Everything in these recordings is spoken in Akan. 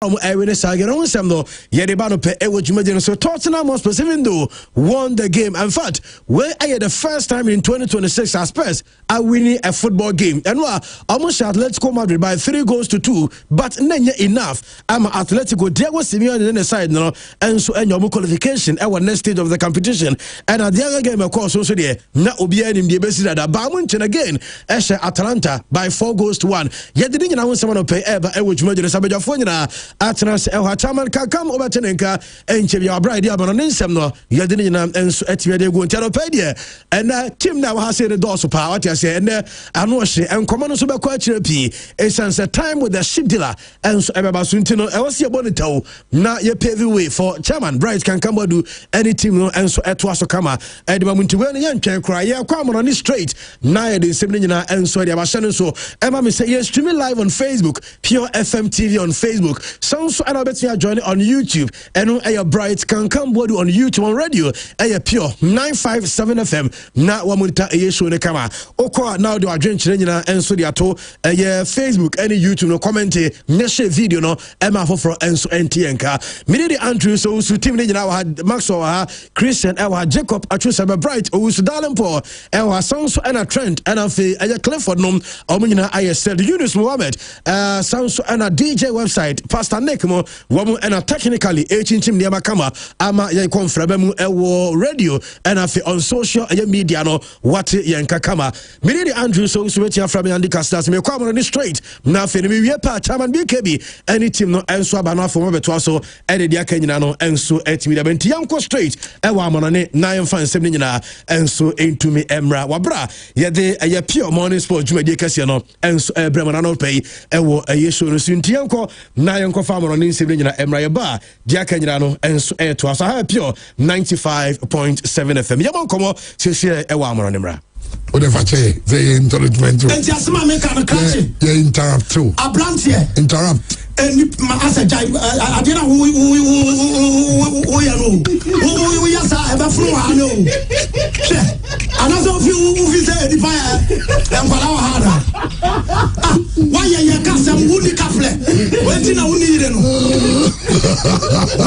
So Tottenham Hotspur, even though won the game, in fact, where I had the first time in 2026 as Spurs are winning a football game, and almost Atletico Madrid by 3-2, but not enough. I'm Atletico. Diego Simeone on the side now, and so and your qualification at our next stage of the competition, and at the other game, of course, also there. Now Obian in the best that Bamunchen again, Eshe Atalanta by 4-1. Yet the thing I want someone to pay ever, which made the Sabaja Atnas Elhataman Kakam Obatenenka and Chevia Bride Abanonsam no Yadinina and Etiade Gunteropedia and Tim now has said the doors of power. I say and Anoshi and Commando Subaquachi P. A sense a time with the ship dealer and so Ebasuntino. I was your bonito. Now you pave the way for Chairman Bright can come do any team and so at Wasokama and the moment to win the young can cry. Yeah, come on this straight. Now in 17 and so the Abashan so Emma say yes, streaming live on Facebook, Pure FM TV on Facebook. Sounds and I bet you are joining on YouTube and a bright can come on YouTube on radio a pure 957 FM na wamunta a show in the camera okwa now do adventure and so the ato a Facebook any YouTube no comment neshe video no Emma for and so NTNka mini Andrew so team had Maxwell Christian Jacob Achusa bright or Darling Paul and sounds and a trend and a Clifford nom omina I said Yunus Mohammed sounds and a DJ website Pastor Nekmo woman and a technically 18 team near Makama ama ya konfrabemu ewo radio and afi on social media no what yanka kama mini Andrew so wetin from and the casters me kwa on the straight na fe me wie pa chairman BKB any team no enso abana for me beto so e de dia kanyina no enso etimi da benti yanko straight e wa amono ne 9 fan 7 nyina enso entumi emra wabra ye de ye pure morning sport jumadi kase no enso brema na pay e wo ye show no sunti yanko na yanko fa amono ne 7 nyina emra ye ba dia kanyina no enso to us I pure 95.7 FM yamon komo se e wa amono ne mra whatever say the encouragement and just ma make an catch yeah interrupt too a branch here interrupt and as a guy I didn't we yes I have a flow I know and as of you say the fire and harder why you cast some woody kafle waiting I need no I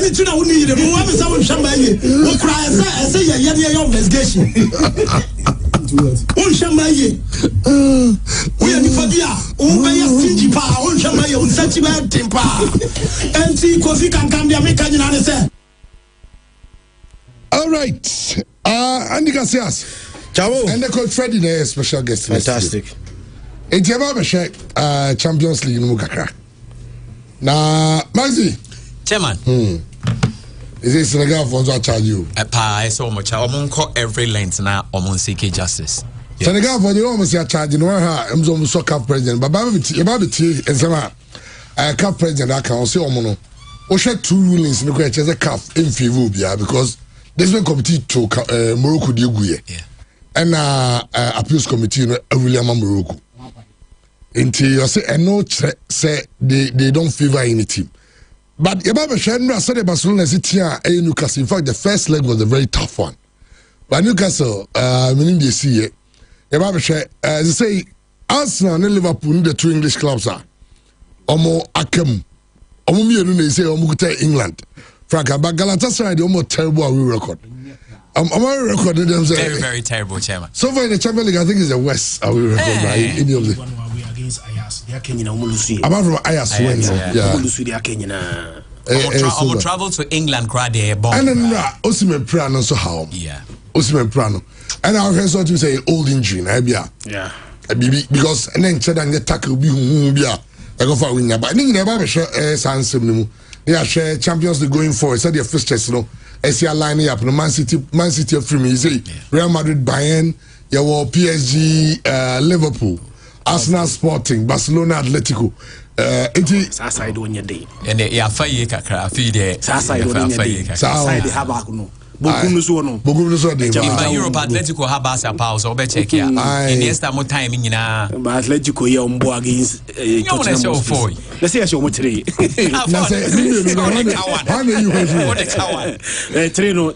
anything I need no I am some shambaye who cry say your investigation on chamaye we are the fadia on be stingy pa on chamaye on sentiment tempa and see Kofi can come there make an answer. All right Andy Cassias ciao and the coach Freddie there special guest fantastic it's about the Champions League no kakra na Maxi chairman is it Senegal for to charge you? Pa so much. Omonko every length na omon seek justice. Senegal for the almost charge no ha emzo soccer president. But about it and some cup president I can say omono. O share 2 rulings in the chess cup in favor because there's been committee to Morocco di guye. And appeals committee no William Morocco. Until you say and no say they don't favor any team. But Yababa Shandra said Barcelona City and Newcastle. In fact, the first leg was a very tough one. But Newcastle, meaning they see it. Yababa as I say, Arsenal and Liverpool, the 2 English clubs are. Omo Akem. Omo they say Omo England. Frank, but Galatasaray, the almost terrible away record. Our record them very, very terrible, chairman. So far in the Champions League, I think it's the West away record by any of the. Apart from Ayas, I'm travel to England, crowd there. And then Osimhen Prano so how? Yeah, Osimhen Prano. And I heard something say old injury, yeah. Because and then said and the tackle be I go for winner. But I think never share Sansim. They are share Champions League going forward. So their fixtures, you know, SCI lining up. Man City free me. Say Real Madrid, Bayern, PSG, Liverpool. Arsenal Sporting, Barcelona Atletico. Sasa do nya day. And ya faye kakra fi de. Sasa do nya day. Sasa de haba no. Bokum so no. Bokum so dey. In Europe Atletico have Barca power so be check here. In the extra more time nyina. But Atletico here on board against Tottenham. Let's say show mo 3. Na say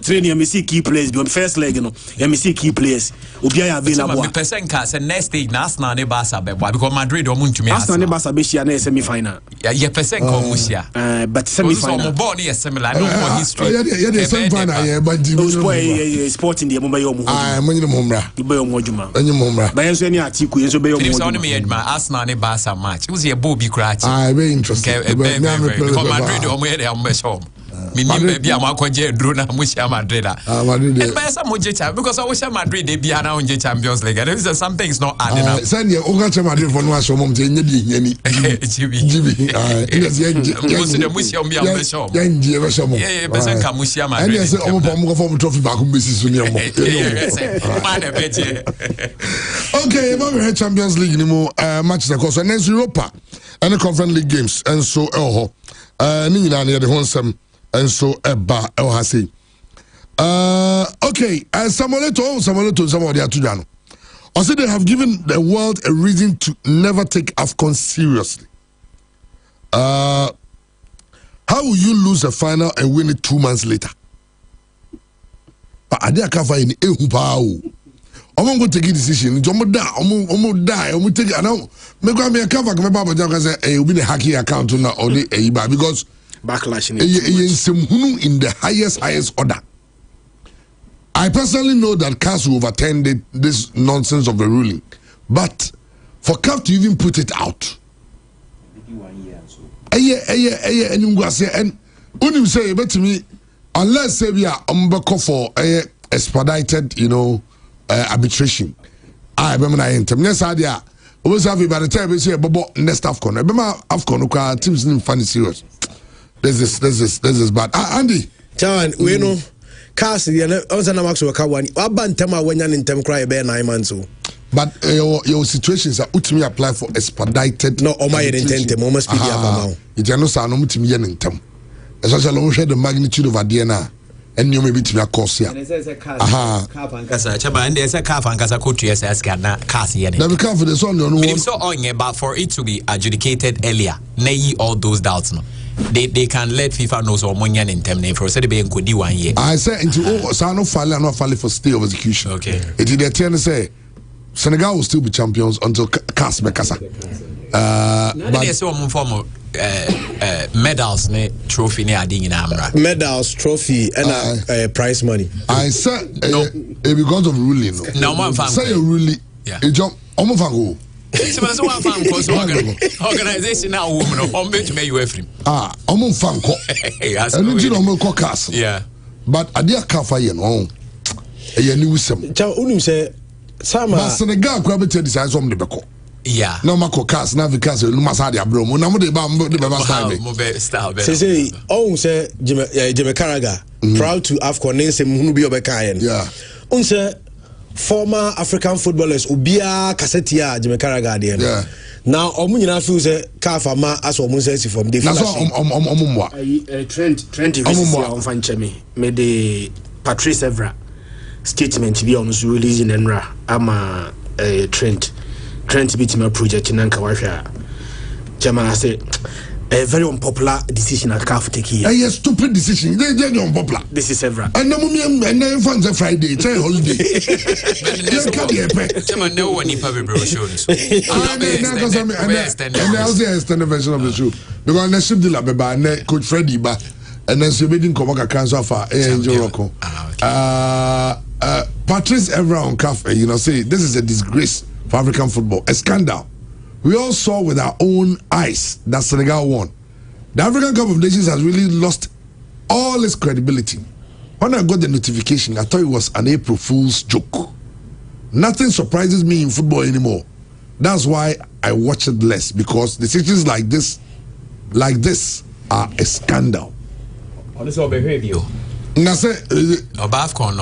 train me see key players be on first leg no. Me see key players. Obi are available. Me person ka say next stage na Arsenal ne Barca be because Madrid o muntumi Arsenal ne Barca be share na semi final. Yeah, person ko musia. But semi final. So mo ball ne similar no for history. Yeah, semi final yeah, but sporting the mo be yo mo. Mo nyine mo mra. Be yo mo adwuma. Enyi mo mra. Ba yenso ni Atiku yenso be yo mo. If so me adwuma Arsenal ne Barca match. Uzi e ball bi crack. Very interesting. Because Madrid o mo here am be show. Minimum be am akwaje dro na mo share Madrid. Madrid. And by some mo jecha because I wish Madrid they be na on Champions League. And if something is not adding up. Send you o ga Madrid for no aso mo mte nyedi GB. Most the musia be am show. Yanji be show mo. Yeah, person ka musia Madrid. And say o mo form trophy back mo besi so ni mo. Okay, about the Champions League ni mo matches across and then Europa and the Conference League games and so ni nyina na the honsam and so eba ha say okay Samoleto some of the atujano also they have given the world a reason to never take AFCON seriously. How will you lose a final and win it 2 months later? But adia ka fa ni ehu pa o omo go take decision omo take now me go me cover me baba jam say obi the hacking account na or the ba because backlash in the highest order. I personally know that CAS will overturn this nonsense of the ruling, but for CAF to even put it out, and unim say but to me unless say we are for expedited arbitration. I remember I enter. Yes, idea. Always have it by the time we say about next AFCON. Remember AFCON, teams didn't find it serious. This is bad. Andy. John, we know. Cast the also na max waka one. Abantama when you intem cry be 9 months. But your situations are ultimately apply for expedited. No, my intent. Mama speed up. It no sa no mutimi yen intem. Especially when we the magnitude of Adiana. And you may be to your course here. And there's a calf and Casa Cotrias Gana Cassie. Now, be careful, the son, but for it to be adjudicated earlier, nay, all those doubts. No, they can let FIFA know so money and terminate for said being could do 1 year. I said into Sano Fale and not Fale for stay of execution. Okay, it did their turn to say Senegal will still be champions until CAS Bekasa. But there's some form of medals, trophy, medals, trophy, and prize money. I said because of ruling. No one fan. Say a ruling. A job. Omofango. So one fan cause organization now woman on bench may you every. Omofango. And you know CAS. Yeah. But Adia Kafa no. A new sem. Unim say Sama Senegal grab the size of the Beko. Yeah. No mako CAS na because no masadi abro mo na mo de ba style. Say say Jimmy Carragher proud to AFCON nsem hunu bi obeka yen. Yeah. Say former African footballers ubia kasetia Jimmy Carragher there. Yeah. Now omu nyina feel say CAF ama as omu say from the flash. Omumwa. Trent on fan chemi me de Patrice Evra statement bi on so releasing enra ama Trent beat my project in Ankawasha. Chairman, I say a very unpopular decision at CAF take here. A stupid decision. They're unpopular. This is Evra. And then fans a Friday, it's a holiday. Chairman, no one in public brochures. And I was the extended version of the show. Because I ship the Labeba and Coach Freddy Ba and then she made in Komaka Cancer for Angel Rocco. Patrice Evra on CAF, say this is a disgrace for African football, a scandal. We all saw with our own eyes that Senegal won. The African Cup of Nations has really lost all its credibility. When I got the notification, I thought it was an April Fool's joke. Nothing surprises me in football anymore. That's why I watch it less, because decisions like this are a scandal. Na say AFCON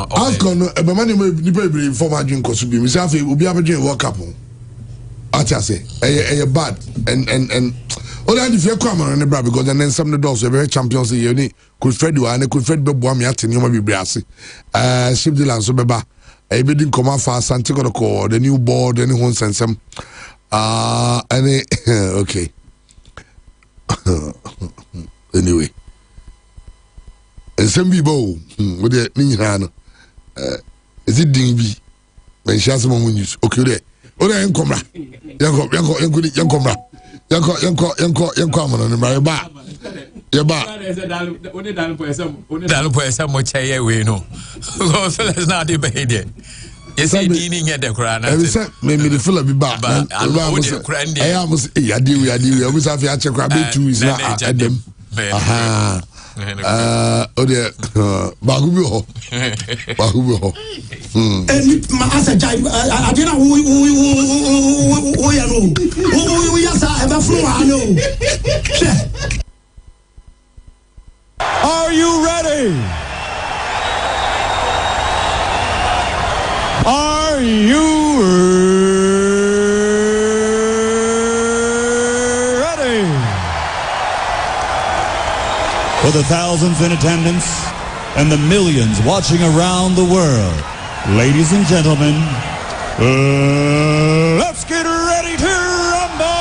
be mani ni be inform adwin koso bi mi say obi abedwen World Cup ati say bad and Only if you come on the bra because then some of the doors were champions the year. Could Fred do and could Fred be Boami at Nima Bibrasi. Ship the land so beba. I didn't come out fast and take on the call, the new board, anyone send some. Any okay. Anyway. And some people with the Ninjan. Is it Dingy? When she has some news. Okay, there. Oh, there, young common on the Mary Bar. Your bar. Only done for some much a way, no. So let's not debate it. You say, meaning at the crown. Maybe the full of the bar. I almost, I do. I was have to crab two is not at them. Aha. Oh dear, Bagubo. And Master Jai, I didn't know. Yes, I have a floor. I know. Are you ready? Are you ready? For the thousands in attendance and the millions watching around the world, ladies and gentlemen, let's get ready to rumble!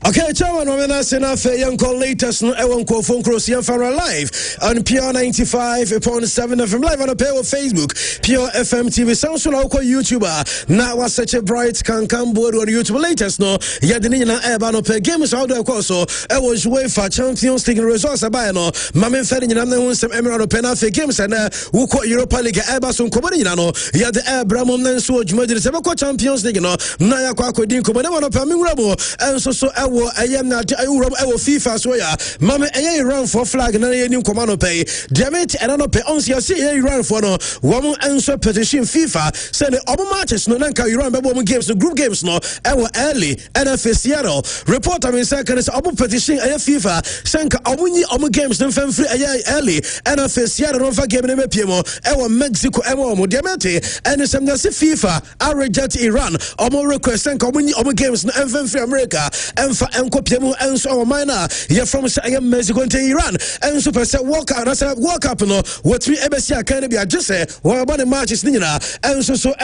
Okay, Chairman, I'm going to say, young call latest no Ewan phone cross here for live on PR 95.7 FM live on a pair of Facebook, PR FM TV, sounds so local YouTuber. Now was such a bright can board on YouTube latest no. Yadinina Ebano per games out there also. I was UEFA Champions League results by no. Mamen Ferdin and the some Emerald penalty games and who caught Europa League Eberson Cobanino. Yad Abramon and so Jumadin Sebaco Champions League no. Naya Quaco Dinko, but never Pamingrabo and so I am not FIFA so ya mama a run for flag and a new commando pay damage and I pay on see run for no woman answer petition FIFA send the other matches no nanka you run by woman games the group games no early NFA Seattle report I mean second is other petition a FIFA sanka omu games no fan free early NFA Seattle no for game in PMO Mexico emo diamante and some nasi FIFA I reject Iran omu request sanka omu games no fan free America and for Piemu and so minor here from Mexico and Iran and super say walk up no what we ever see can be just say what about the matches nina and so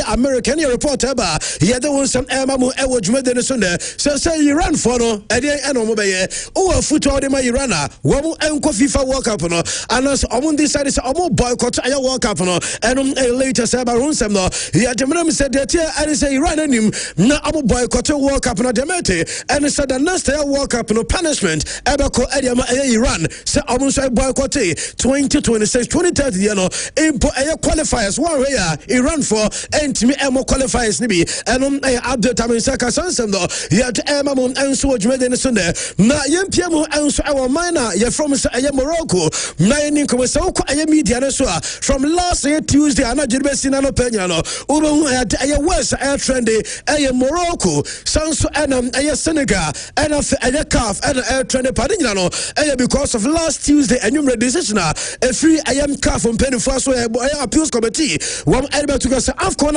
American reporter ba here the one some mamu ewo jumede Sunday so say Iran for no e dey eno be ye o football de ma Iran wo enko FIFA World Cup no and as omo decide say omo boycott aya World Cup no and later say ba run some no here the man said that and say Iran anim na omo boycott World Cup no demete and said the next World Cup no punishment ebeko ediama Iran say almost boycott 2026 2030 you know impo qualifiers one way Iran for entimi emo qualifiers ni bi enom update am saka sansem no yet emamon enso dwumede ne Sunday na yempiemu enso our minor ye from say Morocco na yin ko say ko media ne so from last year Tuesday ana jiribesi na no penya no ubo west trendy Morocco sanso enam Senegal and of a calf and a trend padina no because of last Tuesday and numerous decision a free I am calf from penny first way appeals committee one able to go say AFCON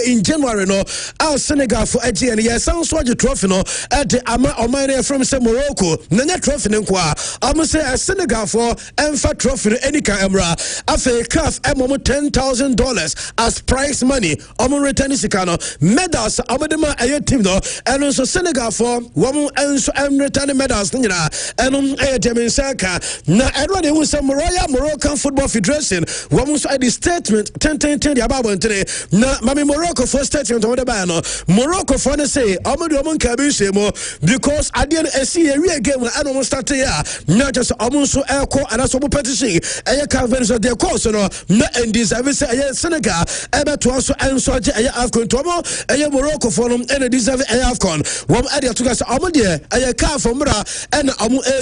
in January no our Senegal for a and yes sounds so the trophy no at the Omani from say Morocco nanya trophy nkwa am say a Senegal for enfa trophy any camera afa calf $10,000 as prize money return sikano medals amadema team no and also Senegal for woman and so returning medals nina and Saka na everybody who say Moroccan Football Federation woman so the statement 10 the about today na mami Morocco for statement on the ban Morocco for say omo kabishe mo because at the end see a real game and almost start here not just almost so echo and so petition e can very so the course no na and this I say Senegal ebe to also and so AFCON to mo Morocco for them and deserve AFCON one area to because Omodia a car from Mura and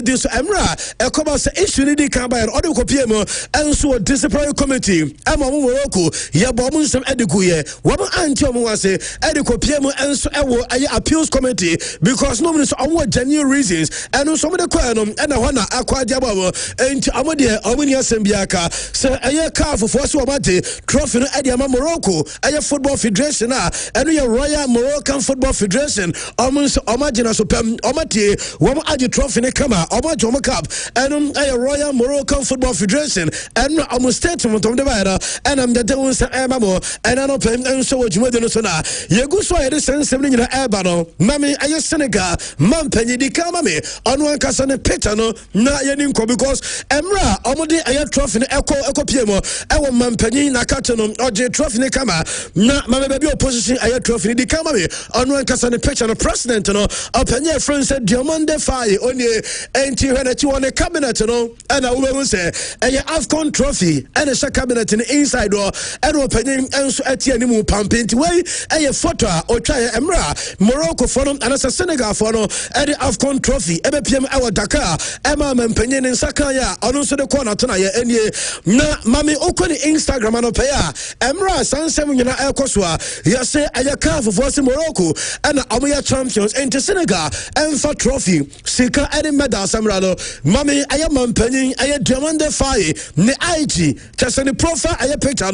this Emra a commerce issue in the Kaba and Odo Copiemo and so a disciplinary committee. I'm a Morocco, Yabomun some Edikuye, Wama Antiomwase, Edicopiemo and so a appeals committee because no one is on genuine reasons and some of the Quanum and a Wana Aqua Diabo and Amodia Ominia Sembiaka, Sir a car for Swamati, trophy Ediama Morocco, a football federation and we are Royal Moroccan Football Federation, almost Omagina Supem, Omati, Wama Adi Trophy Nekama, Omajoma Cup, and a Royal Moroccan Football Federation, and almost statement of the Vada, and I'm the Devils Amamo, and an open and so much more than Sona. Yaguswa, it is sending in the Abano, Mammy, I Seneca, Mampenny, the Kamame, on one Casane Petano, not Yanimco, because Emra, Omodi, I have trophy Echo Piemo, our Mampenny, Nakatano, or J Trophy Nekama, not my baby opposition, I have trophy the Kamame, on one Casane Petano, President, no, upon your friends said Diamande Fire, only and you had you on a cabinet, no, and I will say, a AFCON trophy, and a cabinet in the inside door, and opening and so at Yanimu pumping way, a photo or try Emra, Morocco for them, and as a Senegal for no, and the AFCON trophy, MPM our Dakar, Emma Mempenyen in Sakaya, and also the corner tonight, and ye, na Mammy Okoni Instagram and Opea, Emra, San Semina El Koswa, yes, a car for forcing Morocco, and Amia champions into Senegal, and for trophy, Sika and medal Samrado, Mammy, I am Mempenyen, I am Diamande Fire, ne IG, just the profile, I am picture,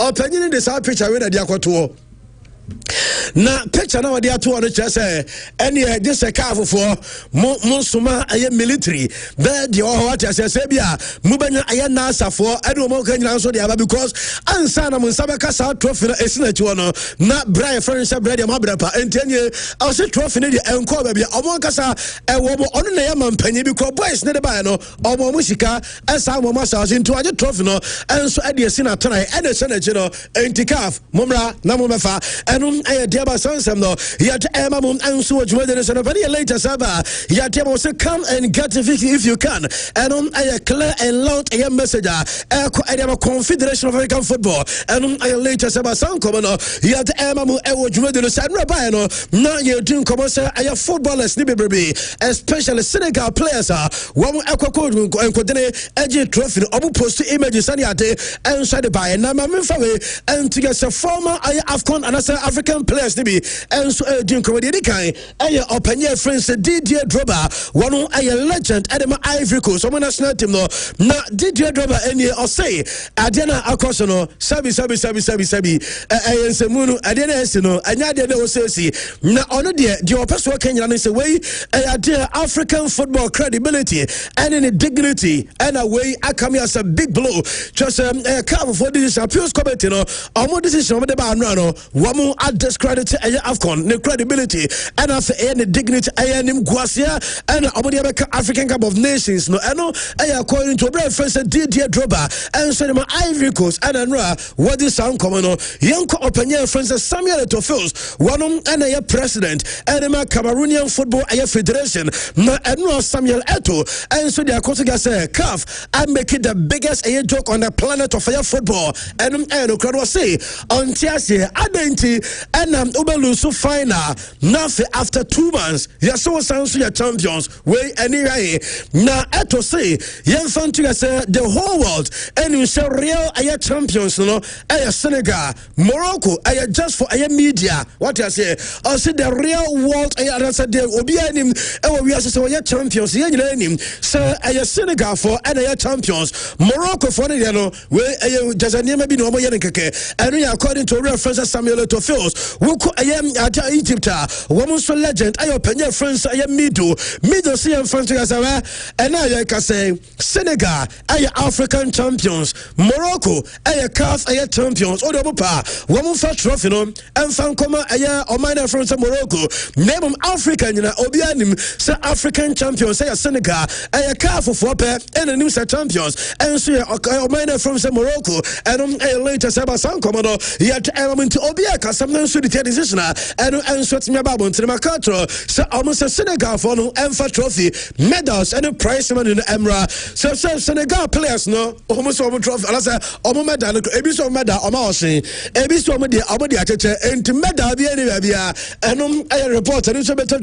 opinion in this picture with a diaquatuo. Na picture now they are 200 just any this a car for Monsuma a military there the what I say Sebia Mubanya I nasa for I don't know so the other because Ansana Musabaka South trophy is not not Brian French bread Mabrapa and 10 years I was a trophy and call baby Omonkasa a woman on the Yaman Penny because boys never buy no or Musika as I was massage into a trophy no and so at the Senate tonight and the Senate and Tikaf Mumra Namumafa and I Diaba Sansam no yet Emamum and so Jordan and a very later Saba yet say come and get if you can and I clear and loud a messenger a confederation of American football and I later Saba Sankomano yet Emamu Ewo Jordan and Rabino now you're doing commercial I footballers baby especially Senegal players are one Aquacode and Codene Edge Trophy Obu post images Saniate and Shadi by and Namafawe and to get a former AFCON and African players to be and so doing comedy kind and open your friends Didier Drogba one a legend at the Ivory Coast so national team no na Didier Drogba any or say Adena Akosono sabi Semunu Adena Esino anya de no say na ono de person Kenya say way African football credibility and in dignity and a way I come as a big blow just a cover for this appeals committee no omo decision of the ban no wamu discredit AFCON the credibility and after the dignity and Guasia and African Cup of Nations no according to brave friends Didier Drogba and so my Ivory Coast and what this sound common young open your friends Samuel Eto'o one and a president and my Cameroonian Football Federation no and Samuel Eto'o and so they are going to say CAF and make it the biggest joke on the planet of football and crowd was say on Tiasi Adenti and Ubelusu final nothing after 2 months yes so sounds your champions way anyway now Eto'o say young fan to say the whole world and you say real champions no Senegal Morocco just for media what I say I say the real world said there will be any we are say champions yen name so Senegal for champions Morocco for the way just name be no more yen keke and according to reference Samuel Eto'o who at Egypt woman so legend penny friends middle see and friends and now you can say Senegal African champions Morocco CAF champions or the woman for trophy no and fan come or minor friends of Morocco name African obianim say African champions Senegal CAF for and the news champions and so minor friends of Morocco and later Saba San Commodore yet element Obia something so the decision and so me about to my culture so almost a Senegal for no Emfa trophy medals and a prize money in the Emra so Senegal players no almost almost trophy and I say almost medal ebiso medal omaosin ebiso mo de obodi acheche enti medal bi anywhere bia enom aye report and so better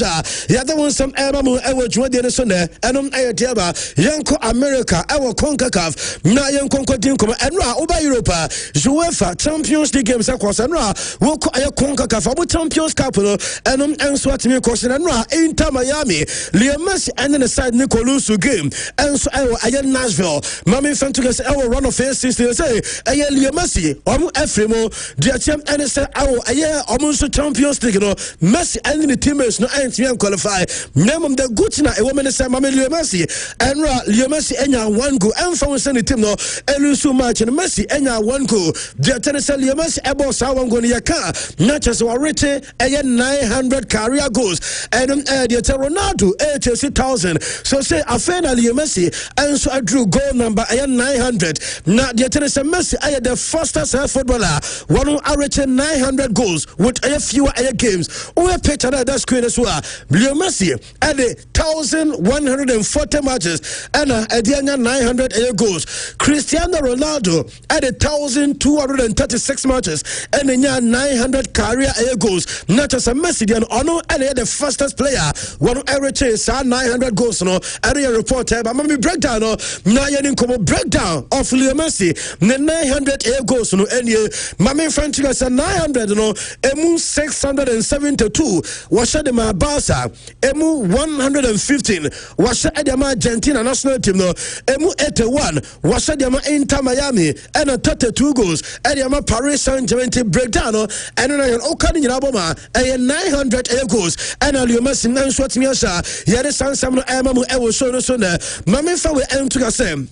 ya the one some eba mo ewo dwuma de so ne enom aye tiaba yenko America ewo CONCACAF na yenko kodin komo eno a oba Europe UEFA Champions League games across eno a wo ko aye CONCACAF abo Champions Cup no enom enso atimi ko eno a Inter Miami Leo Messi and the side Nicolusu game enso aye aye Nashville mami fantuga say aye run of 16 say aye Leo Messi omo Efremo the champ and say aye almost Champions League no Messi and the teammates no ain't qualify minimum the good na a woman say mami Leo Messi and Leo Messi enya one goal and for send the team no elusu match and Messi enya one goal the tennis Leo Messi ebo sa one goal yaka not just already aye 900 career goals and the Ronaldo 80,000 so say afena Leo Messi and so I drew goal number aye 900 now the tennis Messi aye the fastest footballer one who averaged 900 goals with a fewer aye games we picture that screen as well Leo Messi at 1,140 matches and at the 900 aye goals Cristiano Ronaldo at 1,236 matches and 900 career aye goals not just a Messi and ono and the fastest player one who averaged 900 goals no area report but me breakdown no na yen come breakdown of Leo Messi 900 aye goals no any mama friend to say 900 no emu 672 washa de ma Barca emu 115 washa de ma Argentina national team no emu 81 washa de ma Inter Miami and 32 goals and de ma Paris Saint-Germain breakdown no and na yen okani nyina boma 900 aye goals and Leo Messi nan so atimi asha yere sansam no emamu ewo so no so na mama fa we entu ka sem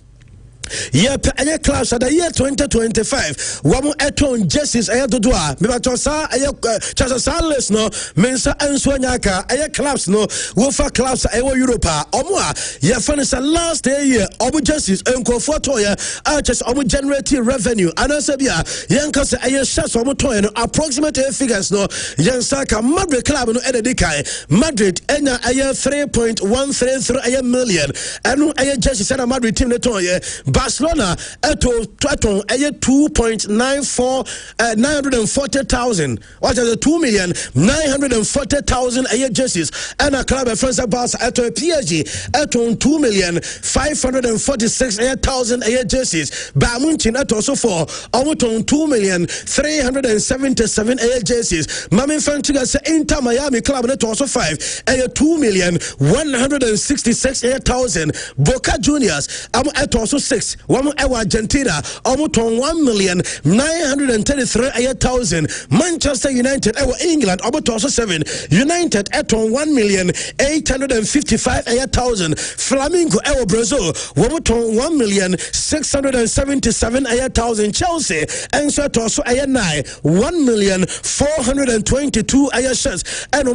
yep any class at the year 2025 wamu eton jerseys aye dodoa me ba tosa aye chasa sales no mensa enso nyaka aye clubs no wo fa clubs aye Europe omo a ye finish last year omo jerseys enkofo to ye just omo generate revenue anase bia yenka se aye shares omo to no approximate figures no yensa ka Madrid club no ededikai Madrid enya aye 3.133 aye million anu aye jerseys na Madrid team ne to ye Barcelona eto 2.94 940,000 what is the 2,940,000 aye jerseys and a club of France Barca eto PSG eto 2,546,000 aye jerseys Bayern Munich eto also for almost 2,377,000 aye jerseys Mami Fantiga say Inter Miami club eto also 5 aye 2,166,000 Boca Juniors eto also 6 one Argentina almost 1,933,000 Manchester United England almost also 7 United at 1,855,000 Flamengo Brazil 1,677,000 Chelsea and so also 1,422,000 shares and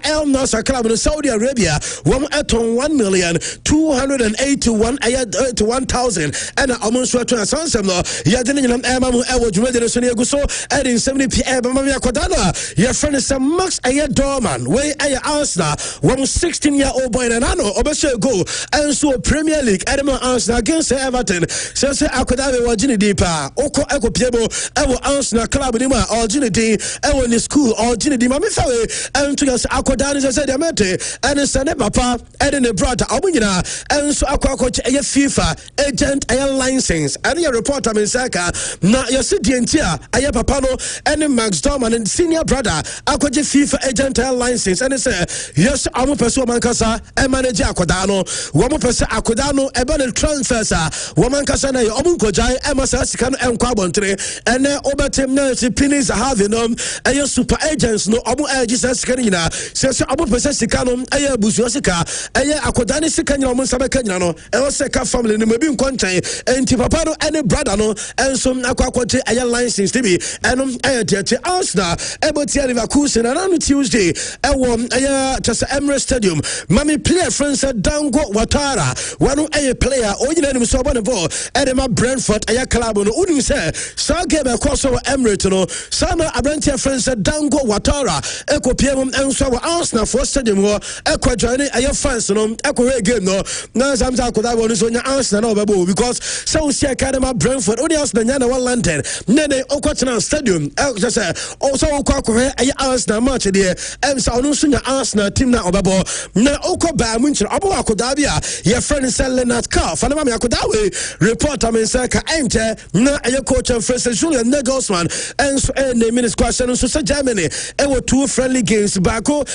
El Nasser club in Saudi Arabia 1,281,000 and almost to a sunset no yadin in emamu ewo dwuma de so ne egu so and in 70 pm mama yakodana your friend is Max aye Dorman way aye Arsenal 16-year-old boy and ano obese go and so Premier League Edema Arsenal against Everton say akoda we wajini dipa oko piebo ewo Arsenal club ni ma ojini di ewo ni school ojini di mama fa we and to us akoda ni say de mete and sane papa and the brother omunyina and so akwakoche aye FIFA agent aye license and your reporter Mensaka na your city entia aye papa no and Max Dorman and senior brother akwaje FIFA agent aye license and say yes amu person mankasa e manage akoda no wo mo person akoda no e be the transfers wo mankasa na omu nkojai e masa sika no enkwa abontre and obetem na si pinis have no aye super agents no omu Jesus sika nyina say omu person sika no aye busuo sika aye akoda ne sika nyina omu sabeka nyina no e wo seka family no mebi nkonte twen enti papa no ene brother no enso akwakote aya license tv enom ayete Arsenal ebotia Leverkusen and on Tuesday ewo aya just Emirates Stadium mami player friends Dango Watara wanu aya player onyina nim so bone ball edema Brentford aya club no unim say sa game across Emirates no sama abrantia friends Dango Watara ekopiem enso Arsenal for stadium ho ekwajoine aya fans no ekwe game no na samza koda wonu so nya Arsenal no bebo because so see academy Brentford odi Arsenal nya na one London nene okwatena stadium just say also okwa aya Arsenal match there emsa onu so nya Arsenal team na obebo na okwa munchi obo akoda bia your friend sell Leonard Carr fana ma akoda we report am say ka ente na aya coach and first Julian Nagelsmann enso name in question so say Germany were two friendly games bako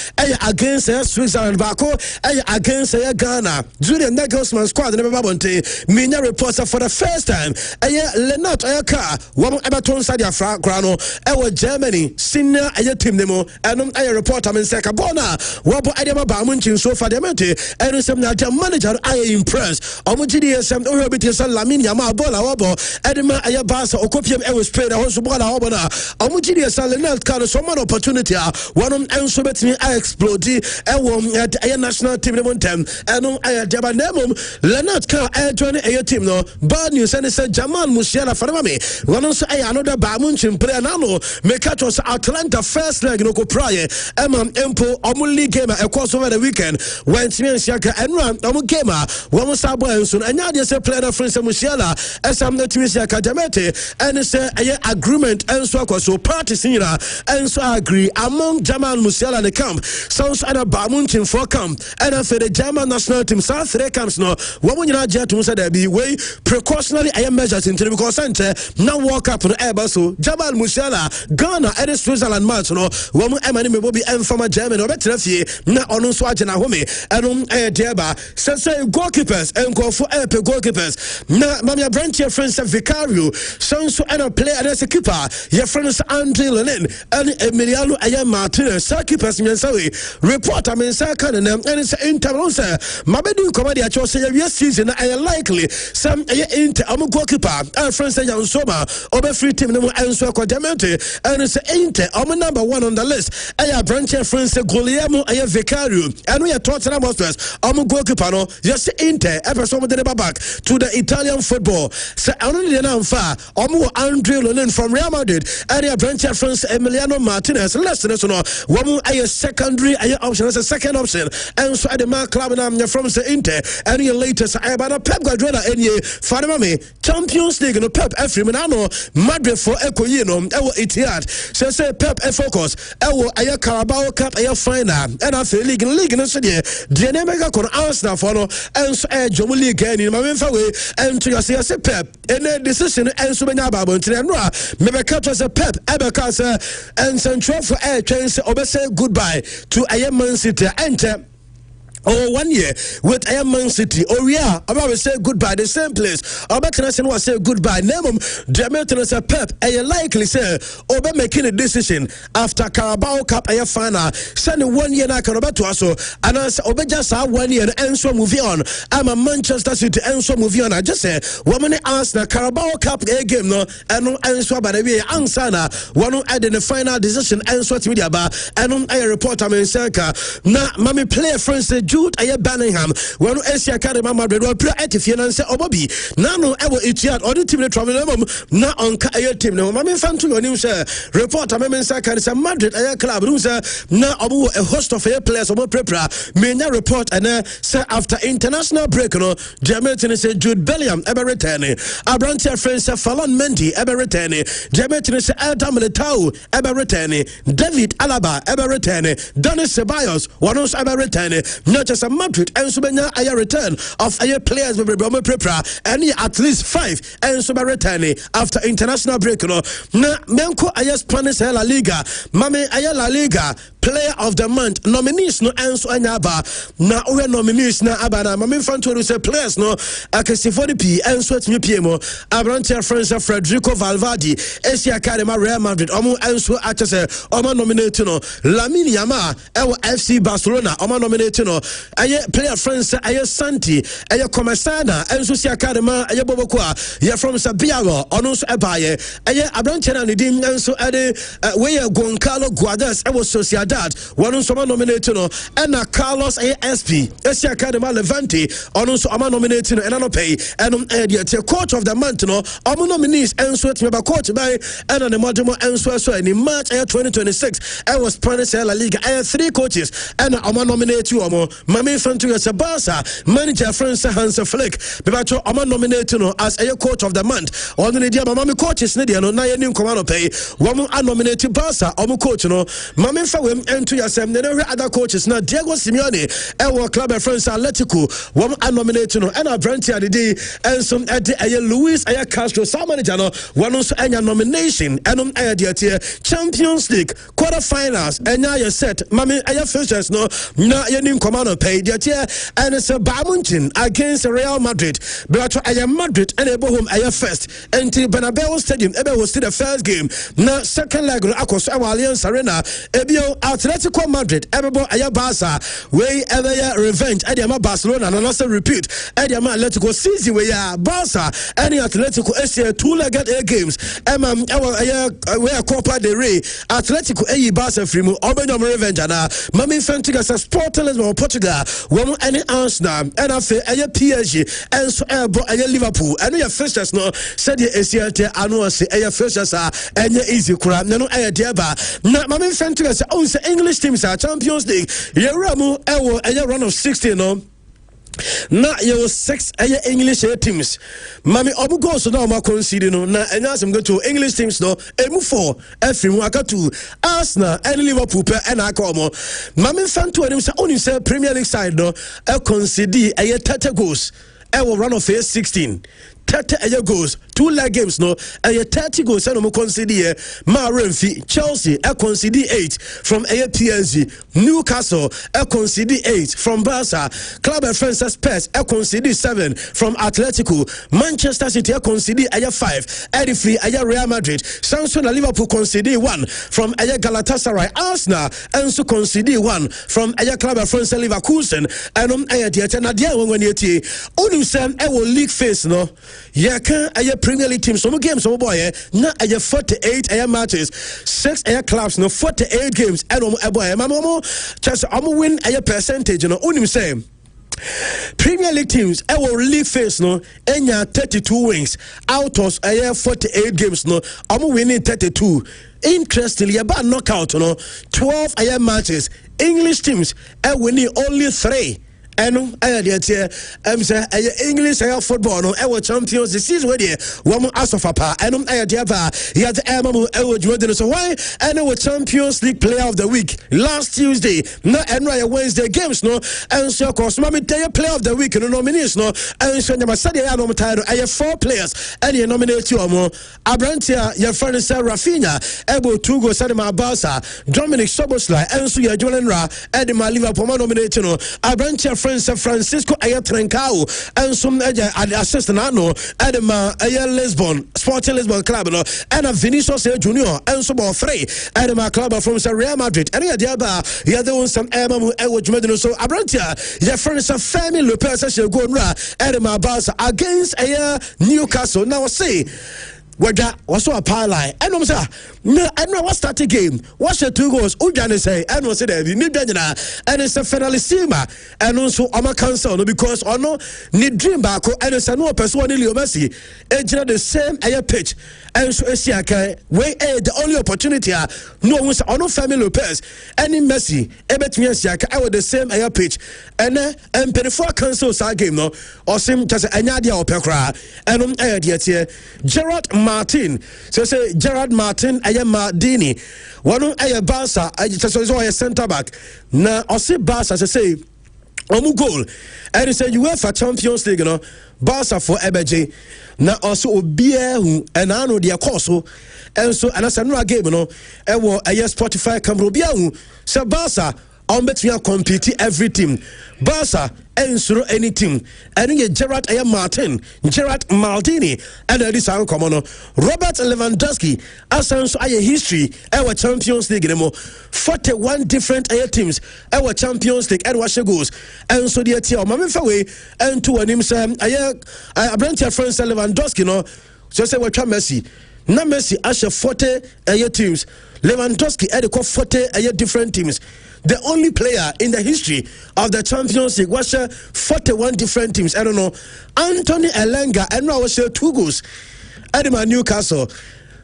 against Switzerland bako against Ghana Julian Nagelsmann squad never bonte minya reports for the first time Leonard Carr one Everton side ya grano Germany senior team nemo and report am say ka bona wabo adema ba munchi so for the mente and some na manager I impressed omugidi some obiti so Lamine Yamal bola wabo adema Barca okopiem Spain so bola wabo na omugidi so Leonard Carr so man opportunity one enso betimi explode national team nemo tem and deba nemo Leonard Carr join team no bad news and say Jamal Musiala for me one so another ba munchi player now make catch us Atlanta first leg no go prior empo omuli game across over the weekend when Siaka and run game one sabo enso and now they say player friends Musiala as I'm not Siaka Jamete and say agreement enso so party senior enso agree among Jamal Musiala and the camp sounds and a ba munchi for camp and for the German national team South three camps no one you not jet to say there be way precautionary measures into because center now walk up on the air so Jamal Musiala Ghana and Switzerland match no one emani me be informer Germany or better fie na ono so agena home and diaba say goalkeepers and go for goalkeepers na mamia branch your friends Vicario so and player as a keeper your friends Andre Lenin and Emiliano Martinez keepers report I mean second and it's Inter say mabedu comedy at your say season I likely some Inter goalkeeper friends Soma over free team no answer Quadamente and it's Inter number one on the list aya branch friends Guglielmo aya Vicario and we are Tottenham Hotspurs goalkeeper no yes Inter ever so the back to the Italian football so only the now far Andre Lenin from Real Madrid and aya branch friends Emiliano Martinez less than so no one aya secondary aya option as a second option and so at the man club and from the Inter and your latest aya Pep Guardiola and ye Fanamame Champions League no Pep Efriminano Madrid for Ekoyino ewo Etihad say Pep focus ewo aya Carabao Cup aya final and after league no so dey the mega kon Arsenal for no and so Jomu League any ma memfa we and to say Pep any decision and so benya babo ntre no me be catch say Pep ebeka say and central for chance obese goodbye to aya Man City enter 1 year with Man City. Oh yeah, I'm about to say goodbye. The same place. I'm about to say goodbye. Name Demetrius Pep. I likely say Obe making a decision after Carabao Cup a final. Send 1 year now can about to also and I say Obe just 1 year and so moving on. I'm a Manchester City and so moving on. I just say woman Arsenal Carabao Cup game no and no answer by the way ansana one add in the final decision and so to media bar and I report I'm in Sanka. Na mami player friends Jude aye Birmingham when Asia Academy Madrid will play at if you say Obobi nano ewo Etihad or the team the travel na on aye team no mami fan to you say report am say can say Madrid aye club no say na obo a host of aye players obo prepare menya report and say after international break no Germany say Jude Bellingham ever returning Abrantia friends say Fallon Mendy ever returning Germany say Adam Militao ever returning David Alaba ever returning Denis Ceballos one also ever returning just a Madrid and so many a return of a players with Broma Prepra and at least 5 and so returning after international break no na menko aya Spanish La Liga mame aya La Liga player of the month nominees no enso anyaba na we nominees na abana mame fan to say players no akasi 40p enso atimi piemo Abrantia friends Federico Valverde Asia Academy Real Madrid omo enso achese omo nominate no Lamine Yamal FC Barcelona omo nominate no aye player friends aye Santi aye Komasana enso si akadema aye Bobokwa ye from Sabiago ono so ebaye aye abranchena ne din enso ade we Goncalo Guadas e was Sociedad one so nominate no and Carlos ASP esi akadema Levante ono so ama nominate no and no pay and the coach of the month no omo nominees enso etime coach by and the modemo enso so in March 2026 I was Spanish La Liga 3 coaches and omo nominate you omo mame fantu as a Barca manager Francis Hans Flick bebacho omo nominate no as a coach of the month on the dia mame coaches ne dia no na ye nim command pay womo nominate Barca omo coach no mame fa wem entu yasem ne other coaches na Diego Simeone e wo club France Atletico womo nominate no and Brantia the day and some at Luis Aya Castro some manager no one also anya nomination and dia Champions League quarterfinals and now you set mame aya fixtures no na ye nim command pay dia and it's a Bayern against Real Madrid but aya Madrid and ebo home aya first until Bernabeu Stadium ebe was the first game na second leg akos Allianz Arena ebio Atletico Madrid ebe aya Barca we ever revenge ade Barcelona and also repeat ade Atletico season we ya Barca and Atletico ese two-legged games we Copa del Rey Atletico Barca free mu obenyom revenge na mami fentiga sa Sporting Portugal wo any Arsenal and afa PSG and so Liverpool and your fixtures no said the ACLT anu say fixtures are easy kura no ba na mami fentiga say English teams are Champions League yeramu run of 16 no na you 6 English teams mami obu go so na ma concede no na anyasem go to English teams no emu 4 efim akatu Arsenal and Liverpool per and akomo mami fanto anim say oni say Premier League side no e concede 30 goals e will run of 16 30 goals 2 leg games no 30 goals and no concede ma Renfi Chelsea concede 8 from PSG Newcastle concede 8 from Barca Club France Spurs concede 7 from Atletico Manchester City concede 5 free Real Madrid Samsung Liverpool concede 1 from Galatasaray Arsenal and so concede 1 from Club France Leverkusen and na dia when yeti onu sem league phase no yeah can Premier League team some games some boy na 48 matches 6 clubs no 48 games and boy mama just win percentage no unim say Premier League teams league phase no enya 32 wins out of 48 games no winning 32 interestingly about knockout no 12 matches English teams winning only 3 and English football no champions this is where the woman as of apa and so why and Champions League player of the week last Tuesday no and Wednesday games no and so course mama player of the week no nominees no and so you must say no title 4 players and you nominate you Abrantia your friend is Rafinha able to go Sadema Barca Dominic Soboslai and so you Jolan Ra and my Liverpool nominate no Abrantia Francisco Ayatrancao and some assistant no Adema Lisbon Sporting Lisbon club no and Vinicius Junior and some more 3 Adema club from Real Madrid and Diaba you don't some Emamu so Abrantia your friend is Femi Lopez go Adema Barca against Newcastle now say what's a parlay and no sir no I know what start the game what's the 2 goals Ujane say and was there you need and it's a finalissima and also I'm a cancel because I know need dream back and it's a no person Leo Messi ejina the same pitch and so we the only opportunity no one no Femi Lopez any Messi ebetumi Siaka I was the same pitch and before cancel that game no or sim just anya dia opekra and Gerard Martin so say Gerard Martin Mardini one Barca just a centre back na osi Barca say goal and he said UEFA Champions League no Barca for EBJ na also obia hu and I know their course and so and as another game no e wo Spotify camera obia hu so Barca on between compete every team. Barca ensure any team. And you Gerard Martin, Gerard Maldini, and this are common. Robert Lewandowski, as a history, our Champions League, 41 different teams, our Champions League, and watch goals. And so the team, Mamma Faway, and to an himself, I brand your friend Lewandowski, no, just say what Messi. Na Messi asha 40 teams. Lewandowski had 40 different teams. The only player in the history of the Champions League was 41 different teams. I don't know. Anthony Elanga and now was 2 goals. Edema Newcastle.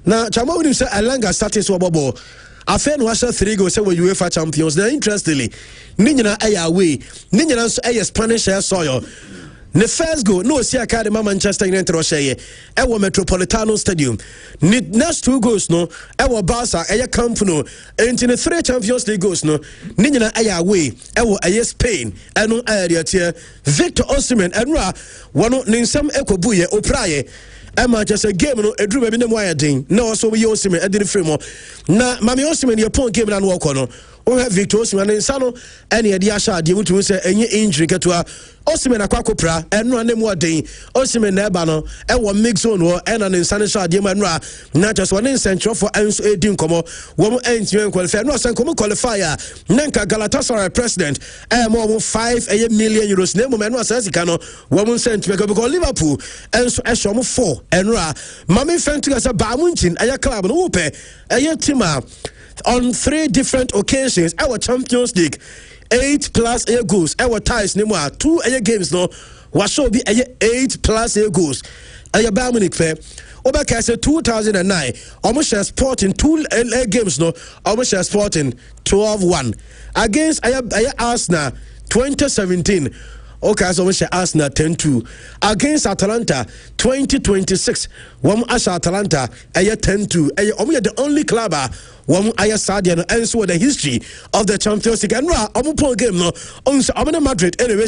Now Chama would say Elanga started so bobo. Afen was 3 goals say UEFA Champions. Now interestingly, Ninja aya away. Ninja so Spanish soil. The first goal, no see Academy Manchester United Roche, our Metropolitano Stadium. Next 2 goals, no, our Barca, our Camp Nou, and in the 3 Champions League goals, no, Nina away, our Spain, and no area tier, Victor Osimhen, and Ra, one of Ninsam Ekobuye, Opraye. Emma just a game, no, a dream of the wire ding. No, so we Osimhen, I did the frame. Now, Mammy Osimhen, your point game and walk on. We have Victor Osimhen and Sano, any idea, the able to say any injury to Osimhen Aquacopra, and run them more day. Osimhen Nebano, and one mix on war, and an insanity, Diamanra, not just one central for Enso Edin Como, woman ends you qualify, no, some common qualifier, Nanka Galatasaray president, and more than 5 million euros, name man was Asicano, woman sent to because Liverpool, and so Asham 4, and Ra, Mammy Fentu as a Bamunchin, a club, and Ope, a Tima. On 3 different occasions, our Champions League, 8+ goals. Our ties, no more 2 games, no, was so be 8+ goals. Our Bayern Munich play. Obaka said 2009, almost a Sporting 2 games, no, almost a Sporting 12-1 against Arsenal 2017. Okay, so we shall Arsenal 10-2 against Atalanta 2026. One Asha Atalanta 10-2. We are the only club one Aya Sadian and so the history of the Champions League. And Omu game no on Madrid anyway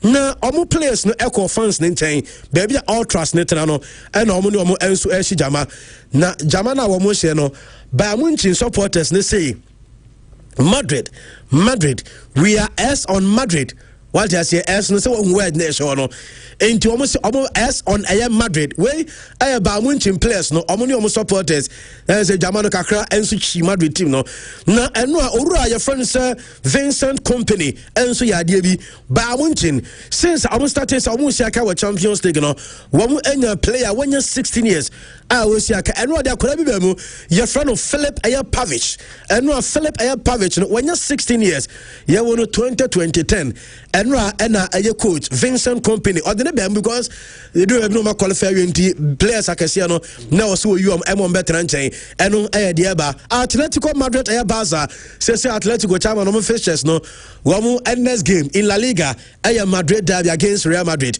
na Omu players no echo fans nintain baby all trust netano and Omu enso eshi jama na jama na Omu she no Bayern Munich supporters ne say Madrid we are S on Madrid. What I say S no say one word nation no into almost S on Madrid way I Bayern Munich players no almost supporters there say Jamano kakra enso chi Madrid team no na eno owura your friend sir Vincent Company enso ya de bi Bayern Munich since almost started so almost aka wa Champions League no one enya player when you're 16 years I was aka eno de akora bi mu your friend of Philip Pavic eno Philip Pavic no when you're 16 years you won 2010 ena a coach Vincent Company or the name because they do have no more qualifier players I can see no now so you am better and chain and diaba Atletico Madrid Barca says Atletico chairman no fixtures no one next game in La Liga Madrid derby against Real Madrid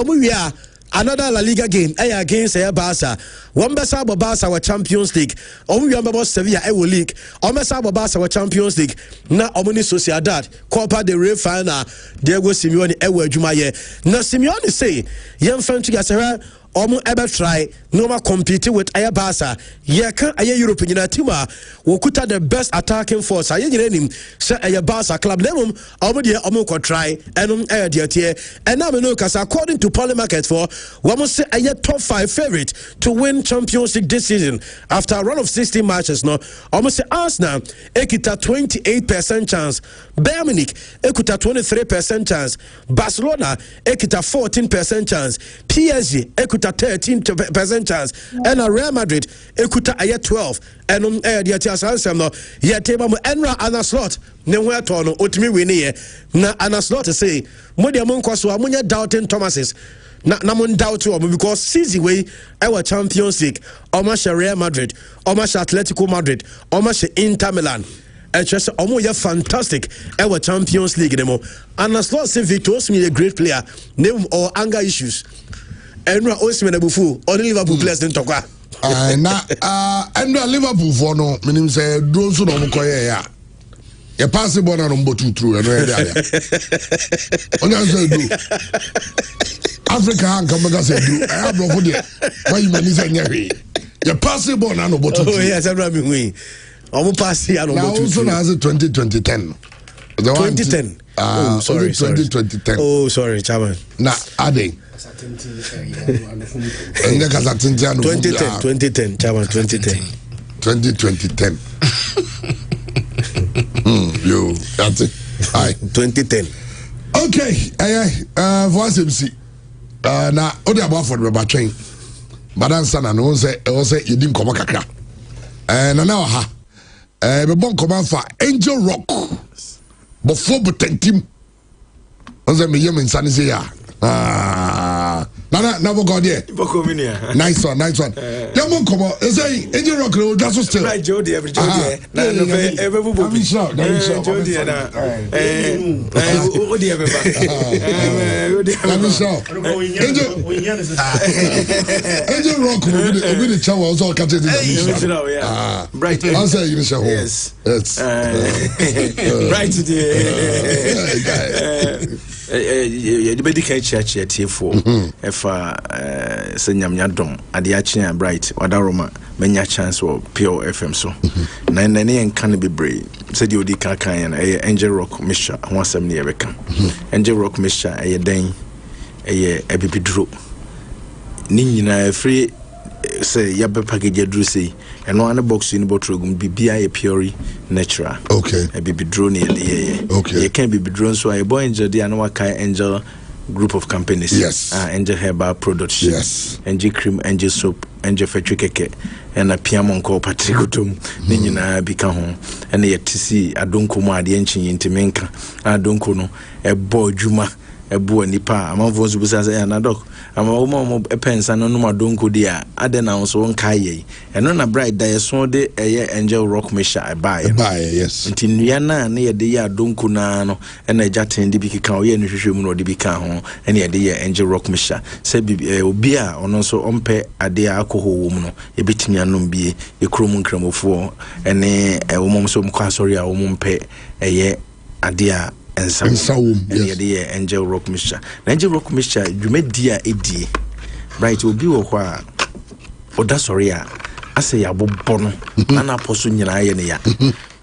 we are another La Liga game against Barca. One besa Barca wa Champions League. We are Sevilla League. Besa Barca wa Champions League. Na Omni Sociedad Copa del Rey final. Diego Simeone Jumaye. Na Simeone say yam fan to gasera Omo ever try no more compete with Barca. Can European team wokuta the best attacking force. Nim say Barca club them omo try and now know because according to Polymarket for we say top 5 favorite to win Champions League this season after a run of 16 matches. No, almost say Arsenal ekita 28% chance, Bayern Munich ekita 23% chance, Barcelona ekita 14% chance, PSG ekita 13% chance, and Real Madrid ekuta 12 and the chance no ye tema mo enra ana slot ne ho eto no otimi we ne na ana slot say mo de mo nkwaso amunya doubting Thomases na mo doubt o because season way our Champions League almost Real Madrid almost Atletico Madrid almost Inter Milan just almost fantastic our Champions League demo and as long as Victor Osimhen a great player name or anger issues and Osimhen abufu only Liverpool players didn't talk and Liverpool for no meaning say do so no ko ya ya pass ball na number 2 through and where there only say do Africa han come back say do I have no for there why you mean say nyawe ya pass ball na number 2 oh yes I remember we omo pass ya number 2 now also na 2010 2010. Oh, sorry. 2010. Oh, sorry, Chairman. Na ade. 2010, Chairman, 2010. 2010. Yo, that's it. Aye. 2010. Okay, voice MC. Na odi abafo de ba twen. Badansa na no say yedi nkomo kakra. Na ha. Be bon koman fa Angel Rock. Before butentim. Onse me yem insane say ya. Na go there. Nice one. Yamon come say Angel Rock no that's still. Right Jody every Jody. Na every show. Jody na. Odi every. Angel Rock will be the chow also catch it. Right. Answer you show. Yes. Right today. The medical church at for if Senyam Yadom at the Achin Bright or Daroma, many chance or pure FM so. Nine and can be brave, said you did Kakan, Angel Rock Misha, 170 American. Angel Rock Misha, a dane, a baby drew. Nina free say Yabba package Drusi, and one box in the boardroom be a pure natural. Okay. A baby drone in the air. Okay. You can't be drawn so I boy Angel the Anwaka Angel group of companies. Yes. Angel Herbal Products. Yes. Angel Cream, Angel Soap, Angel Fetchikeke, and a Piamon called Patricotum, Nina Bicahon, and the TC, I don't come at the engine into Menka, I don't know, a boy Juma, a boy Nipa, among those who say an dog. I'm a woman a pence and no more don't go there. I then also on Kaye, and on a bright day, so de a Angel Rock Misha I buy. Yes. Until Niana near the year don't kunano, and a jatin the big cow, and Shushum or the big cow, and the year Angel Rock Misha. Say beer or also on pay a dear alcohol woman, a bit me and be a crumbum crumble for, and a woman some quassoria or woman pay a year a dear. And some the Angel Rock Misha. Angel Rock Misha, you made dear Eddie. Right, will be or that's sorry. I say, I will born an apostle in Iania.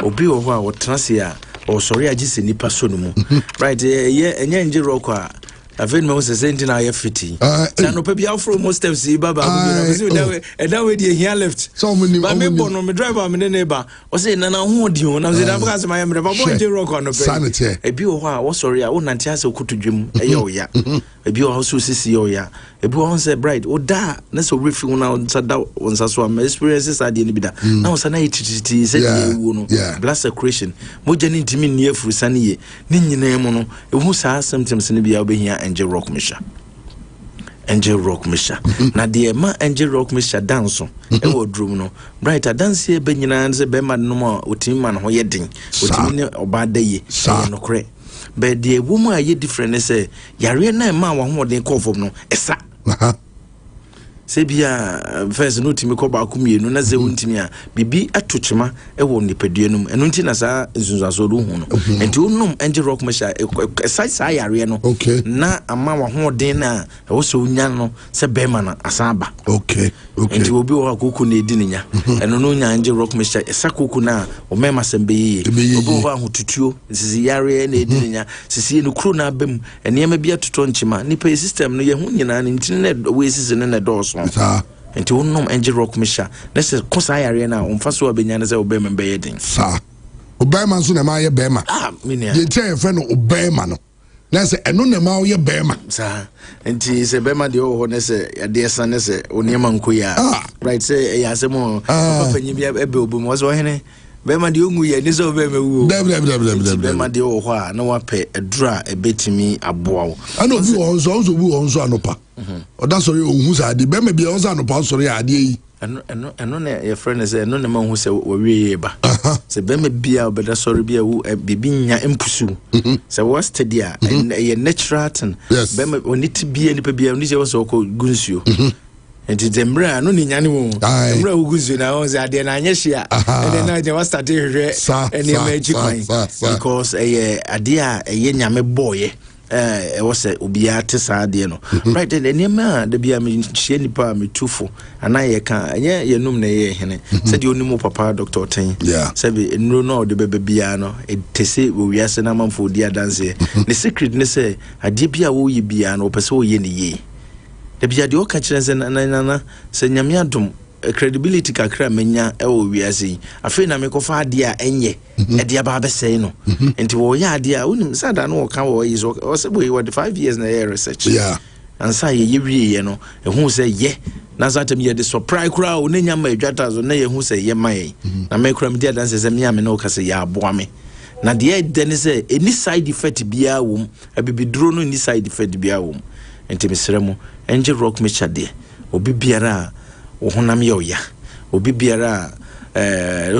Obi or Transia or sorry, I just in the personum. Right, yeah, and Angel Rock. I've been most sent in IFT. No, maybe out from most of the Baba, and now we here left. So many, but me born on my driver, I'm in a neighbor. Or say, Nana, who do you? And I was in my rock on the sanity. A beau, was sorry, I won't answer to Jim. A yo, ya. A beau also see ya. A beau said, bright, or da, that's a riff now, Sada, on Saswam, experiences I didn't be that. Now, Sanity said, bless a creation. Mojan to me near for Sunny, Nini, who saw sometimes in the Albania here. Angel Rock Misha. Angel Rock Misha. Na dear ma Angel Rock Misha dance. E wo drum no. Bright a dance here benyina nse be ma no ma otimma no ye den. Otimni obada ye. No kre. But the woman aye different say yare na ma wa ho den call no. Esa. Sebia first no timi ko ba kumienu na ze wontimi a bibi atochema e wo nipaduanum eno nti na sa nsunzaso do hu no enti wonum Angel Rock Misha sa yare no na ama wa ho den na e wo so nya no se bema na asaba enti obi wo akoko na edi nya eno no nya Angel Rock Misha esa koko na o mema sembe yi obi wo ahotutuo sisi yare na edi nya sisi no kro na abam enema bia toto nchima nipa system no ye hu nyina nti na we sisi ne doso and to know Angel Rock Misha. This is Cosayari now on Faso Benyana Obama Bayading. Sir Obama soon am I a Bema? You tell your friend Obama. That's a no name your Bema, sir. And tis a Bema de Honese, a dear son, is a Oniaman Kuya. Right, say, Yasamo, Ebum was Wahene. Bema de Ungu, and is over Bema de Oha, no one pay a draw a bit to me a bow. I know you also Anopa. Or that's all who's I did. Maybe also Anopa, sorry, I did. And no, your friend is a no man who said, we ba. Say, Bema be out, but that's sorry, be a bibinia impusu. So what's the dear and a natural and yes, Bema will need to be any baby, and this also called Gunsio. And it's a mra, no any animal. Mra Gunsio now is at the Nanyashia, and then I was started and the magic because a dear a yame boy. was a ubiate sadeno. Right, and any man, the be a nipa me tufo, and I can, yeah, you know, said you know, Papa, Dr. Ten. Yeah, said no, the baby piano, it say we are sending for dear dance. The secret, they say, a dipia wo ye piano, perso ye. The Biadio catchers and Nana, Senyamiatum. Credibility kakra menya ewo wiase afi na mekofa dia enye e dia ba be say no enti wo ya dia unim sada no ka wo is o se boy what 5 years na year research and say ye wie no e hu say ye na zatem ye the surprise kra o nenya ma adwata zo na ye hu say ye mai na me kra me dia dance say me ame no ka say ya aboa me na dia den say any side effect bia wom abibiduro no any side effect bia wom enti mesremo enje rock me chade obi biara ohunam yoya obi biara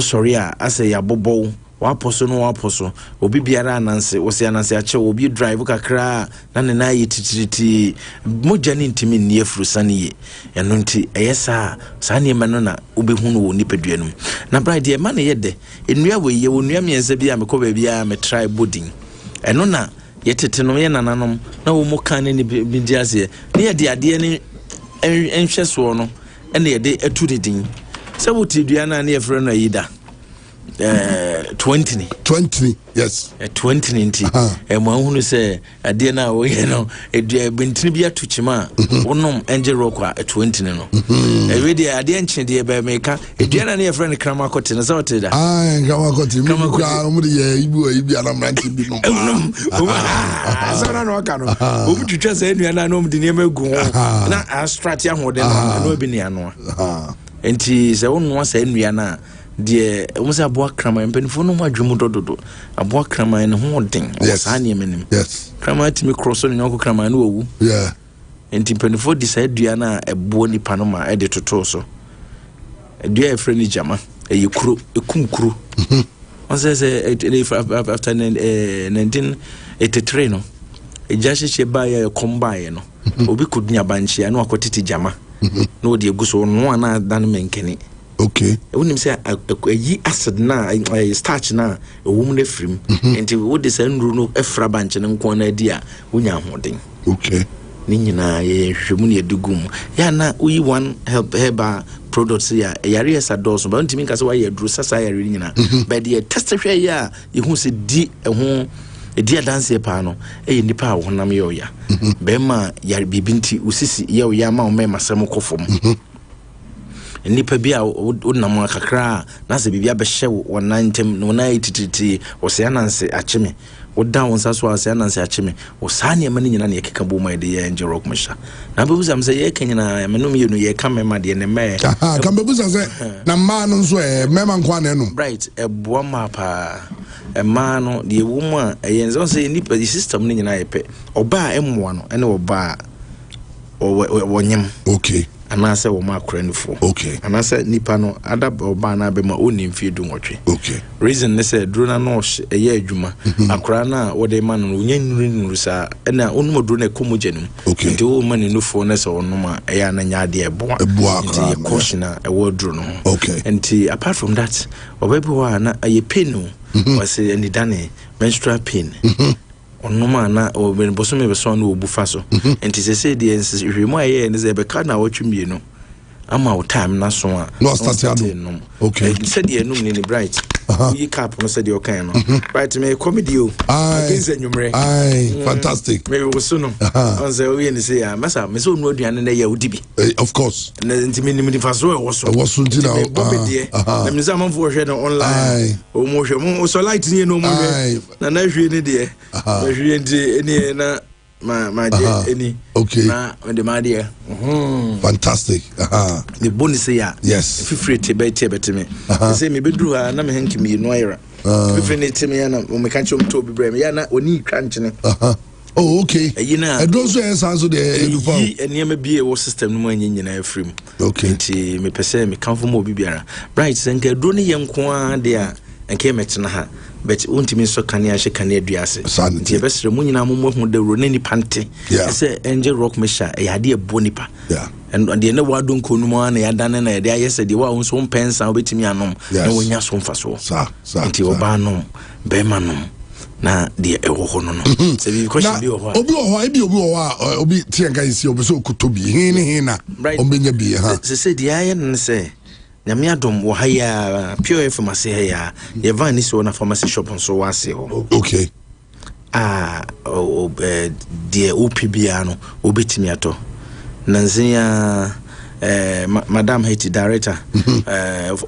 sorry ase ya bobo waposo no waposo obi biara ananse wosi ananse ache obi drive kakra na ne na yititiriti moja ni ntimi ni efurusane ye eno nti eyesa sane ma no na obehunu wo nipaduanum na bride e ma ne yede enua we ye wonua miense bia me ko ba bia me try boarding eno na yetete no ye nananom na wo mo kan ni bidiase ne ye de ade ni enhwe so no and they etu de din so what do you na friend na yida 20 yes 20 nti e mo hunu se ade na wo ye no e bentini bia tuchima wonom angel rock a 20 no e we de ade enche de be meka e dua na friend krama kote na so what da krama kote mi kwa mo de ye ibu ibi ana mranti bi no so na no ka no o bu twetwa se nua na no de ne magu na astrati ahode no bi ne ano enti se wonno se nua na de umusa aboa krama mpenfo no adwemu dododo aboa krama ne ho den wasane menim yes krama timi cross no nyoko krama no owu yeah enti mpenfo decide dua na ebo nipa no ma e de toto so dua e freni jama e kuro ekunkuro on says after 1983 no e jashe ba ya combine no obi kudunya banchi no akotiti jama no de eguso no na dan menkeni okay unim say yi acid na starch na ewum na frim enti wo de say nru no efra banche ne nko na di a wonya hoden okay ni nyina ye hwemu ne edugum ya na uyi one help products ya yare esa dose ba ntimi nka say wa ye dru sasa yare nyina but the test hwe ya ye hu se di eho edi adanse pa no e nipa a wonam ye oya be ma yare bibinti usisi ye oya ma o me masem kofom nipa bia wonam akakra na se bibia be hye wonantem no na itititi wo se ananse acheme wo da won saso ase ananse acheme wo sa ne ma nyina na yekeka bo mai de ye angel rock mesha na be buzam se ye kanyina menum ye no ye kamema de ne me kan be buzam se na ma no so mema nkwa na no right eboa ma pa ma no de wo mu a ye nzo se nipa the system ne nyina ye pe oba emmoa no ene oba wonyem okay anase wo ma akranifo okay anase nipa no adab oba na be ma oni mfie du nwotwe okay reason ne say drona no eye adwuma akra na wo de ma no onya nuru sa na onum drona ekomojanum nti wo ma ne nufo ne se onuma eya na nya ade eboa nti caution e wo dro no okay nti apart from that obabi wa na aye pain was any dane menstrual pain onuma na obosome be so na obufa so enti se de hwemu aye ne ze be ka na watwumie no ama o time na so a no start no okay said the enum ni bright you cap no said the okay no right me comedy o against enyumre fantastic me wo so no on say we ni say ya masa me so nu aduane na ya odibi of course na ntimi ni faso e wo so ntina na me say amfo hwe no online o mo hwe mo so light ni no mo hwe na hwe ni de hwe ndi eni na ma any okay na the madia fantastic the bonus ya yes free to be me say me bedru ha na me hanki me no ayra free ne teme ya na o me kan chom to bi brem ya na oni crunch ne oh okay e do so e san so de lufa enema bi e wo system no ma nyina afrim okay nti me pese me kan fo mo bi biara bright senka do ne yenko a de a enke metena ha but untimi so kania hye kania duase nti ebesere mu nyina mo hu de ro nani pante ese angel rock mesha e ade ebo nipa and de ne wado nkonu mu na ya dane na ya de ayese de wa won so pensa obetimi anom na wonya so mfa so sa nti oba anom be manom na de ewo ho no se bi question bi ho obi obi tienga isi obi so kutobi hina ombenya bi ha se de aye ne se nyame adom wo ha ya pure pharmacy ha ya ye van ni so na pharmacy shop so wase ho okay de opbia no obetimi ato nanzia Madam Haiti director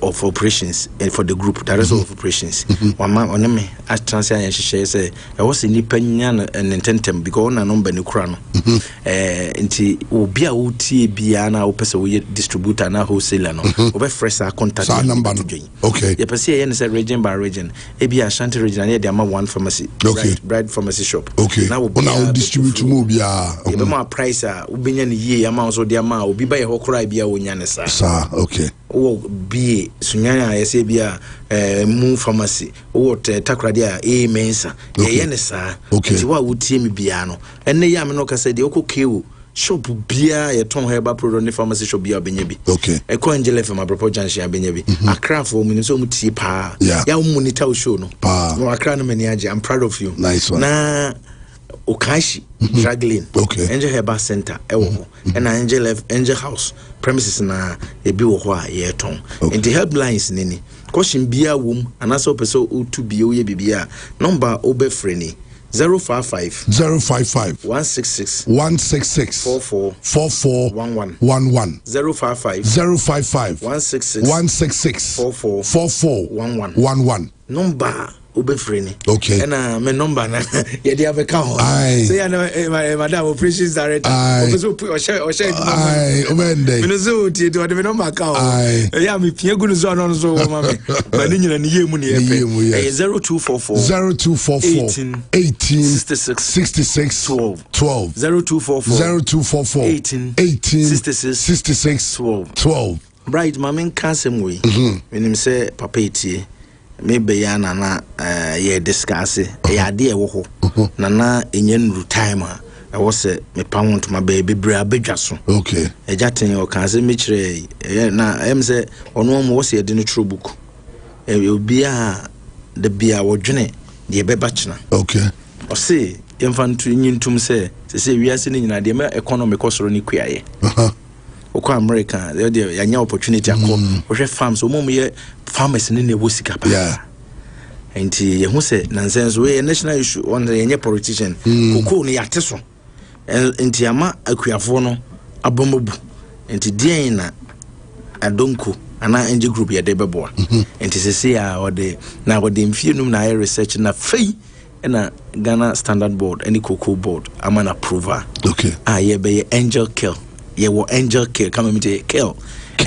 of operations for the group director of operations wama oneme a transfer ya hye say e was ni panya na tentem because na number ni kura no nti obi a wotie bia na wo pese wo distributor na wholesaler no obe fresh a contact number okay ye pese ye ne say region by region e bia Ashanti region na dey ama one pharmacy bride pharmacy shop na wo distribute mo bia e be more price a wo benya ne ye ama so dey ama obi ba ye hokora bia wonya ne sa okay wo bi sunyanya ya se bia mu pharmacy wo takrade a mensa ye ne sa nti wa wotie mi bia no enne ya me no ka se de okokewo shop bia ye ton herba product ne pharmacy shop bia benya bi okay e ko angel FM apropos junction benya bi akra for mu so mu tie pa ya mu monitor show no akra no mani age I'm proud of you nice one na Okashi Draglin Angel Herba Center ewo and Angel House premises na ebi wo ho a ye ton and the helplines nini question bia wom anaso peso o2 bia ye bibia number obefre ni 055 166 44 11 055 166 44 11 number obefreni okay and my number na ye dey have account say ya madam operations director o share obende minuzo tie do the number account ya me pia gunu so no so ma me ba ni nyina ni yemu ni efe 0244 18 66 12 0244 18 66 12 bright mamen kansem we menim say papa etie maybe yana na ye discuss ya de e wo ho na enye nru time a wo se me pa won to ma baby bra bedwa so okay e jaten o kan se me kire na em se ono mo wo se de no true book obi a de bia wo dwene de be ba china okay o se emfantu nyintum se wiase ni nyina de me economic osoro ni kuaye okwa America they yanya opportunity akọ ohwe farms omom ye farmers ni na wosika pa enti ye hu se nonsense we national issue on the yenye politician koko ni yateso enti ama akuafo no abomobu enti dien na adonko ana NG group ya de beboa enti sese ya ode mfienum na research na fei na Ghana Standard Board any cocoa board amana approval okay ye be Angel Kill ye wo Angel Kill come me to Kill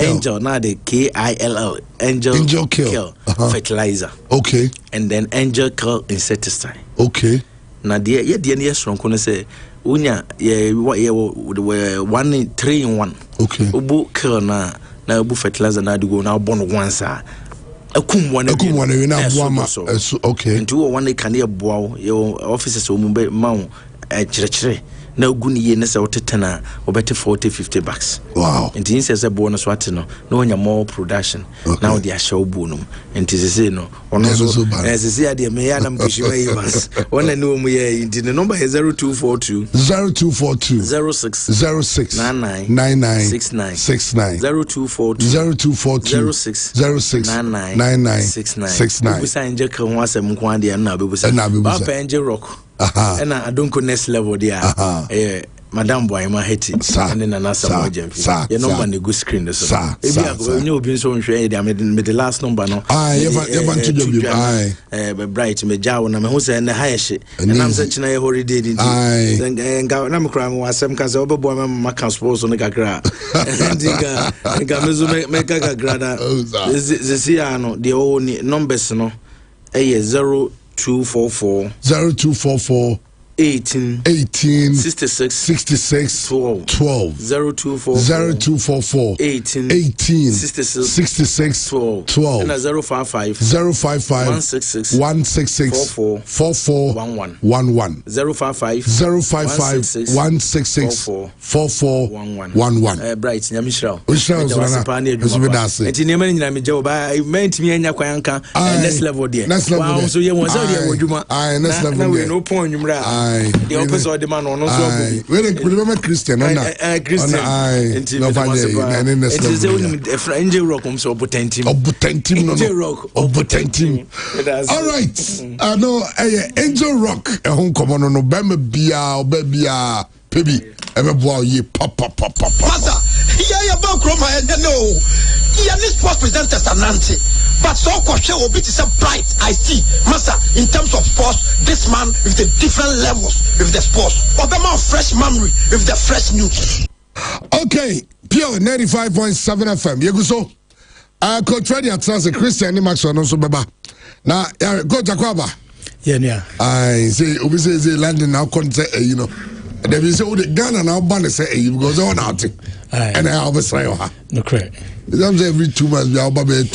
Angel na the KILL Angel Kill fertilizer okay and then Angel Kill insecticide okay na de ye de ne strong ko say unya ye 1 3 in 1 okay obu kill na obu fertilizer na go na bon once akum one na boama okay nti wo one can ye boa your offices o mu be ma chire na oguni ye na se wotetena obete 40-50 bucks wow nti inse se bo no so ate no na onya more production na wo de ahya obu no nti se no ono so se ya de me ya na mkishima yivas ona ni omu ye nti the number is 0242 06 99 0242 06 busa nje ka ho asem nko ade na bebusa ba pa nje rock ena adonko next level there Madam Boyma Heti and then another mojem your number on the good screen so if you obi so nhwe dey me the last number no to job bright me jawo na me hu say na hayeshi and am say china ye holiday din nga na me kra me wasem ka say obebo ma kan sports no kakra nga me zo me kakra da this year no the only numbers no 0244 18 66 12 0244 18 66 12 and 055 166 44 11 055 166 44 11 bright nyamishra next level there wow so you want next level there no point the opposite of the man on no Christian no it is the angel rock so obutentim all right I know angel rock hon komo no bema bia obabia pebi ebeboa ye papa masa ya ba kroma no ya this sports presenters ananti but so kwahwe obi to say bright I see masa in terms of sports this man with the different levels with the sports obama fresh memory with the fresh news. Okay, pure 95.7 FM yeguso coach ready at Trans Christian ni Maxwell no so beba na coach Akwaba yeah I say obi say landing now contact you know there be say the Ghana now ban say because all out and I always say no correct it's every 2 months we are about 2 and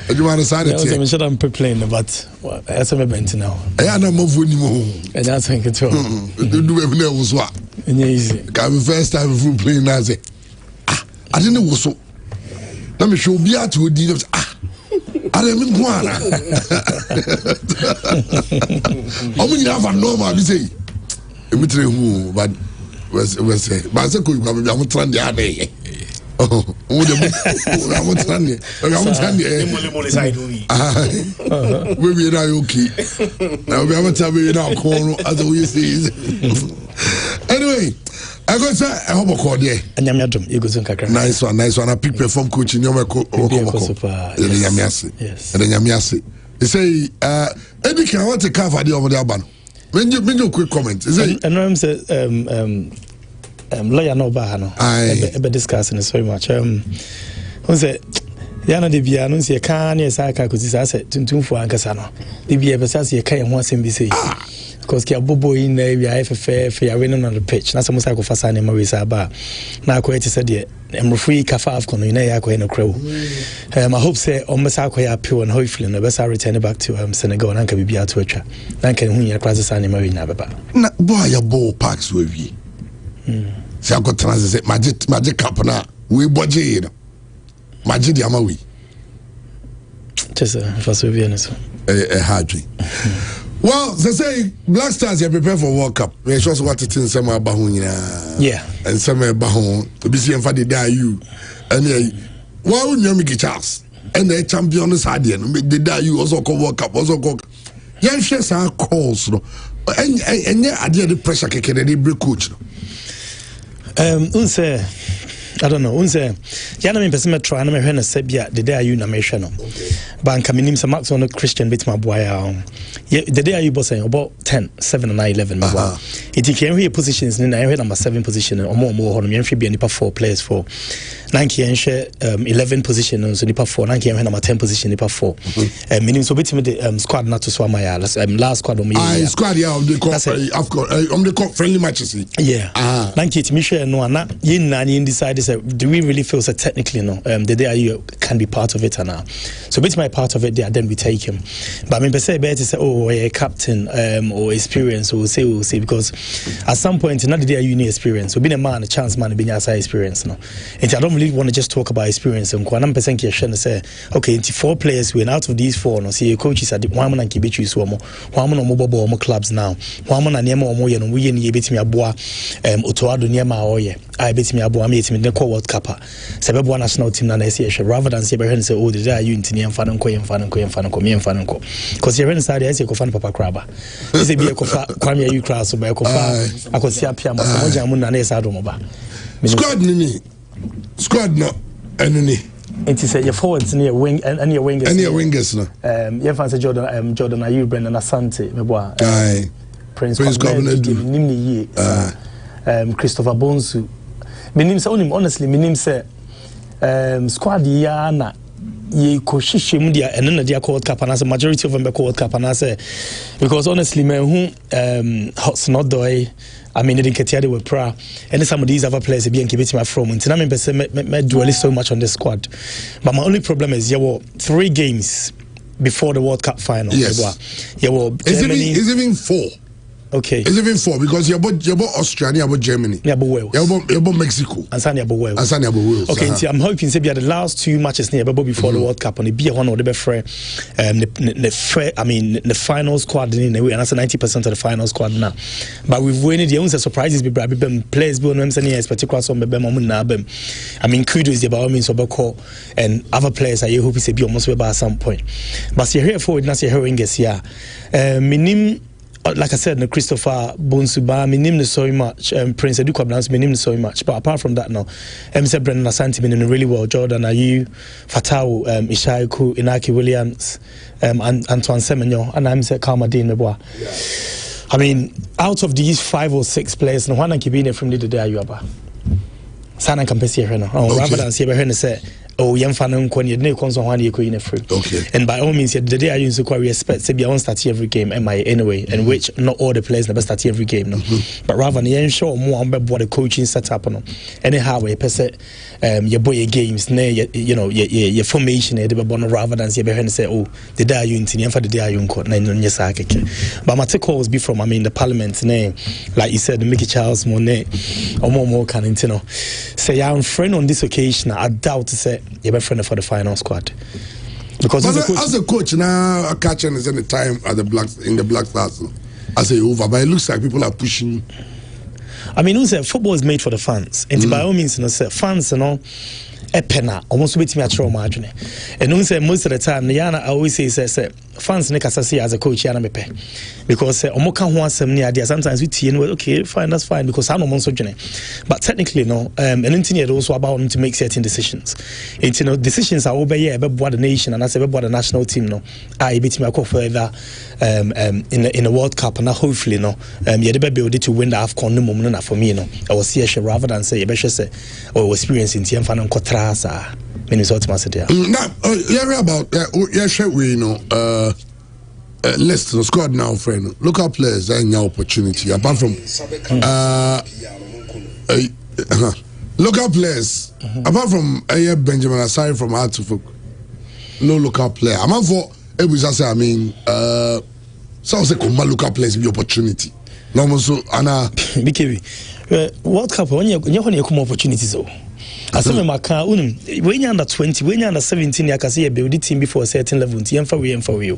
Edumana side it I'm sure I'm playing but as I'm bent now I na move ni mo and that's think it do every now was what easy come first time we playing now say I didn't know so let me show be at to do I don't go on how many have a normal you say emitre hu but was say but say ko you come be am tran dey ade oh we na okay now we am tell me now corner as we say anyway I go say I hope ko there anyamyadom you go kakra nice one I pick perform coach in your yes they say Eddie can want to cover the over the aban when you quick comment is it and I'm say lawyer no ba no e discussing so much who say yana de bia no say kan na say ka ko say tuntumfo ankasa no de bia be say kan ho asem bi say because ki abobo in na we FFF ya winning on the pitch na some say ko fasa na ma we say ba na ko eti say de emrofui ka fa AFCON na ya ko na kro I hope say o me say ko ya pure and hopefully no be say return back to Senegal na ka bibia to atwa na kan hu ya class say na ma we na baba na boy ya ball parks we wi say I got transit magic cap na we budget you magic the ama we just for so bien so hard well they say Black Stars you prepare for World Cup we sure what it in some aba ho yeah and some aba ho obi see emfa dey you and why would you make Charles and the champions had the dey you also call World Cup also call yan share some calls no and idea the pressure keke dey break coach no unse I don't know unse yana me person me try na me hwe na sabia the day you na me hwe no banka minim se max on Christian bit my boy the day you boss about 10 7 and 11 me boy it came here positions na hwe number 7 position or more ho no me hwe bia nipa 4 players for 9 ki hwe 11 position so nipa 4 9 ki hwe number 10 position nipa 4 minim so bit me the squad not to swama ya last squad on me squad yeah the AFCON the friendly matches yeah 9 ki me hwe no na yin na ni decide do we really feel so technically no the day you can be part of it or not so bit my part of it there then we take him but I mean per se better say oh a captain or experience or say because at some point not the day you need experience so being a man a chance man being outside experience no and I don't really want to just talk about experience and one percent here say okay into 4 players we out of these 4 no see coaches are the one man can be choose one man on mobile clubs now one man na niema omo ye no we ye betimi aboa otoado niema oye I betimi aboa me yetimi the World Cup sebebo national team na say rather than say be say oh the day you intini emfa nko because you when say say ko fan papa kraba say be ko fa kwame you class so be ko fa akosi apia ma so moja mun na na say adomo ba squad no enuni enti say your forwards near wing and your wingers no you fancy Jordan Ayew Brendan Asante me boa Prince Governor nimni Christopher Bonsu minim say honestly minim say squad ya na ye ko hihye mu dia eno na dia World Cup and as a majority of them be World Cup and as because honestly man who hot's not doy I mean, didn't get with pra and some of these other players be keep it my from and I mean me dwell so much on the squad, but my only problem is there were 3 games before the World Cup final. Yes. It's even 4. Okay. It's even 4 because you're about Australia, you're about Germany, you're about Wales, you're about Mexico, and Sunny about Wales. Okay, so I'm hoping to be at the last 2 matches near before the World Cup, and be one of the best the final squad in the way, and that's 90% of the final squad now. But we've won the only surprises be players be on them saying particular some be I mean kudos the about means about and other players I hope to be almost by some point. But you're here for it, not your hearing is here. Minim. Like I said, no Christopher Bonsuba, my name is so much. Prince Edu Kwabnans, my name is so much. But apart from that, now, Mr. Brendan Asante, my name really well. Jordan Ayew, Fatau, Ishaiku, Inaki Williams, Antoine Semenyo, and I'm Mr. Kalmadine Meboa. I mean, out of these 5 or 6 players, no one can be from the day you are. Sana Campesi, rather than say, oh, young fan and when you know console one year in a free. Okay. And by all means, the day I use to quite respect to be on start every game, MI anyway, and which not all the players never start every game, no. But rather than ensure more about what the coaching setup no. Anyhow, we per se your boy games, you know, your formation, rather than say behind say, oh, the day you in for the day you court, but my take calls be from the parliament name, like you said, Mickey Charles Monet or more can you say I'm friend on this occasion, I doubt to say you're my friend for the final squad. Because as a coach now, catching is any time at the Black Stars. I say over, but it looks like people are pushing. I mean, football is made for the fans, and by all means, fans, a penna almost with me at your margin. And most of the time, I always say, fans make us see as a coach, because Omoka wants some near idea. Sometimes we team okay, fine, that's fine, because I'm almost journey. But technically, no, and anything also about them to make certain decisions. And decisions are over here about the nation, and I say about the national team. No, I beat me further in the World Cup, and hopefully, no, you're the able to win the AFCON. No moment for me, no, I was here rather than say, say, or experiencing team fan on Kotrasa. Minnesota, now, yeah, about we know. List squad now, friend. Local players are your opportunity. Apart from local players, apart from Benjamin aside from Hartford, no local player. I'm for I mean, some say come local players be opportunity. No, so Anna BKB World Cup when you come opportunities. Asome maka unum when you under 20 when you under 17 you can see a build team before a certain level for you.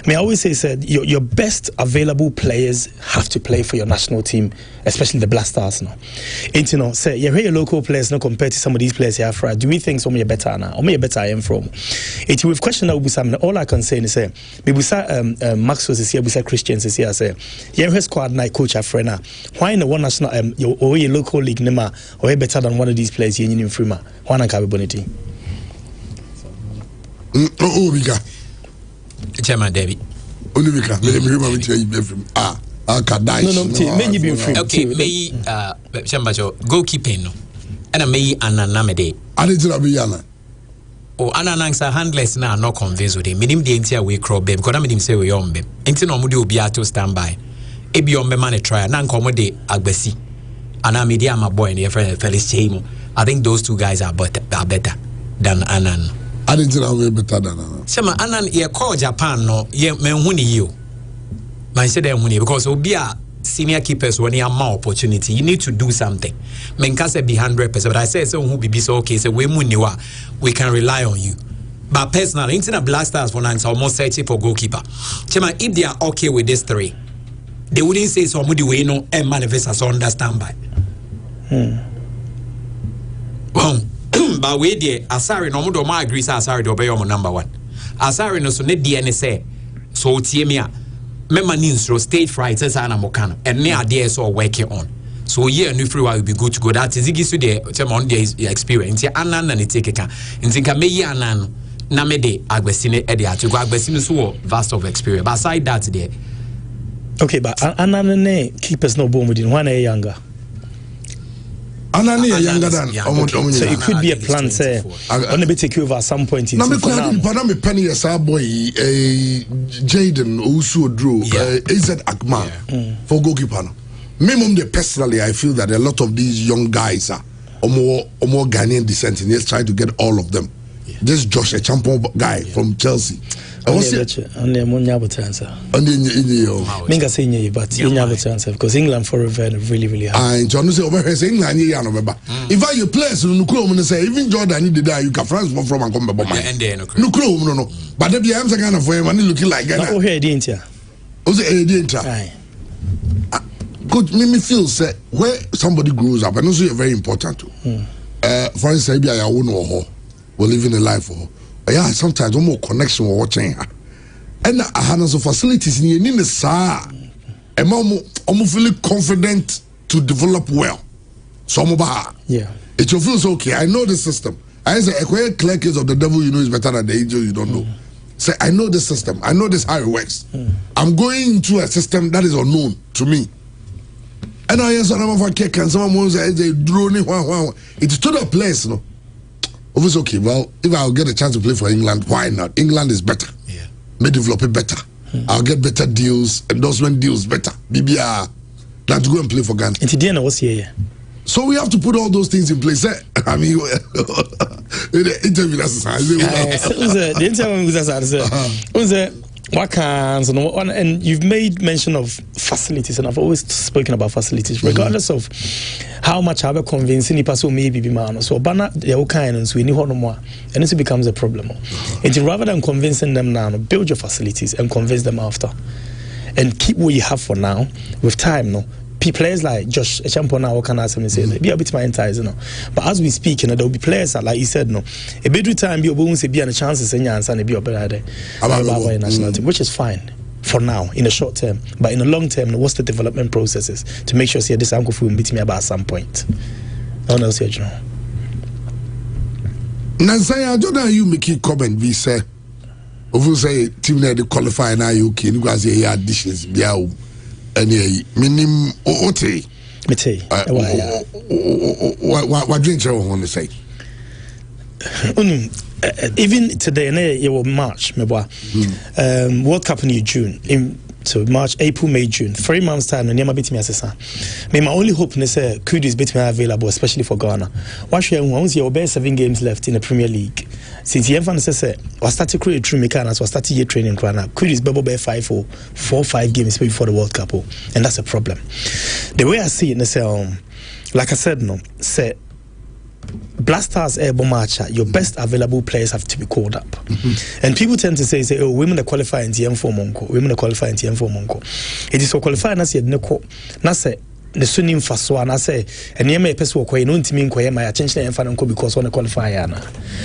May I always say said your best available players have to play for your national team, especially the Black Stars now. And you know say your local players no compared to some of these players here for do we think some are better now or me better I am from it with question that will be all I can say is say maybe Maxwell is here we say Christians is here say your squad night coach a friend now why in the one national your local league nema or better than one of these players here in Frima one and capability Chairman David Olivika many be free okay me Chambacho goalkeeping no and me ananamede Aditya oh ananangsa handless na no convince with him minim the entire we crop them because minim say we on them enti no mo de obi ato standby e bi on be man try na nkomo de agbasi ana media my boy and friend Felix Chemo. I think those two guys are better than Anan. I didn't know we better than Anan. Sema Anan ye call Japan no ye menhuni you. Man said menhuni because obia senior keepers when you have more opportunity you need to do something. Menka say be 100%, but I say so who be so okay say we muniwa we can rely on you. But personally, into the Black Stars for now almost searching for goalkeeper. Chema if they are okay with this 3, they wouldn't say somebody we know and manifest as understand by. Well, but we there, Asari no more ma agree say Asari do be your number 1. Asari no so ne DNA say so tie me a member needs to stage fright say na mokano and ne ade so working on. So yeah, new free will be good to go. That is gives you the on the experience. Ya anan na ne take ka. Nti ka me yi anan na me de agbesine e de atu go agbesine so vast of experience. But aside that there. Okay, but anan ne keepers no bomb within one younger. Anani younger than. So it could be a plan, say, on the bit take over at some point. Now, me penny as our boy, Jaden also drew AZ Akma for goalkeeper. Me personally, I feel that a lot of these young guys are more Ghanaian descent, and let's try to get all of them. This Josh, a champion guy from Chelsea. Because England for really hard. And John say over here saying England, if I you players no Chrome say even Jordan need die, you can France from and come back. No Chrome, no. But the I'm saying Ghana for him and looking like Ghana. Oh, here didn't you? Was it didn't? Could me feel say where somebody grows up, and also very important too. For instance, maybe I won't know we're living a life for. Yeah, sometimes more connection with watching her. And I have some facilities in the sa. And I'm feeling confident to develop well. So yeah. It feels okay. I know the system. I say a clear case of the devil you know is better than the angel you don't know. Say I know the system. I know this how it works. I'm going into a system that is unknown to me. And I yes, I'm a kick and someone says they drone it's to the place, no. Obviously, okay, well, if I'll get a chance to play for England, why not? England is better. Yeah. May develop it better. I'll get better deals, endorsement deals better. BBR than to go and play for Ghana. So we have to put all those things in place. I mean, the interview and you've made mention of facilities, and I've always spoken about facilities, regardless of how much I have convincing person maybe be man. So banner the kind and so we need more, and this becomes a problem. And rather than convincing them now, build your facilities and convince them after, and keep what you have for now. With time, no. Players like Josh, a champion now, can ask him say, be a bit my entire, you know. But as we speak, you know, there will be players that, like you said, no, a bit of time be able to be a chance to and be a better national team, which is fine for now in the short term. But in the long term, what's the development processes to make sure this uncle will beat me about some point? No one else here, you know. Nansaya, I don't know you make a comment. We say, over say, team they qualify now, you can go as a dishes, be out. Any minim ote. What drink you want to say? Even today, you will March, World Cup in June. So March, April, May, June. 3 months time, and bit me as my only hope is Kudus bit me available, especially for Ghana. Watch you once you obey 7 games left in the Premier League. Since you have said, I started create true mechanics, I started year training Ghana. Kudus bubble by 4-5 games before the World Cup, and that's a problem. The way I see it, like I said, no, say. Blasters airborne match, your best available players have to be called up. And people tend to say, oh, women are qualifying TM4 Monko, women are qualifying TM4 Monko. It is so qualifying as you know, Nase, the Sunim Faso, and I say, and you may person who no team inquire my attention and fan because on a qualifier.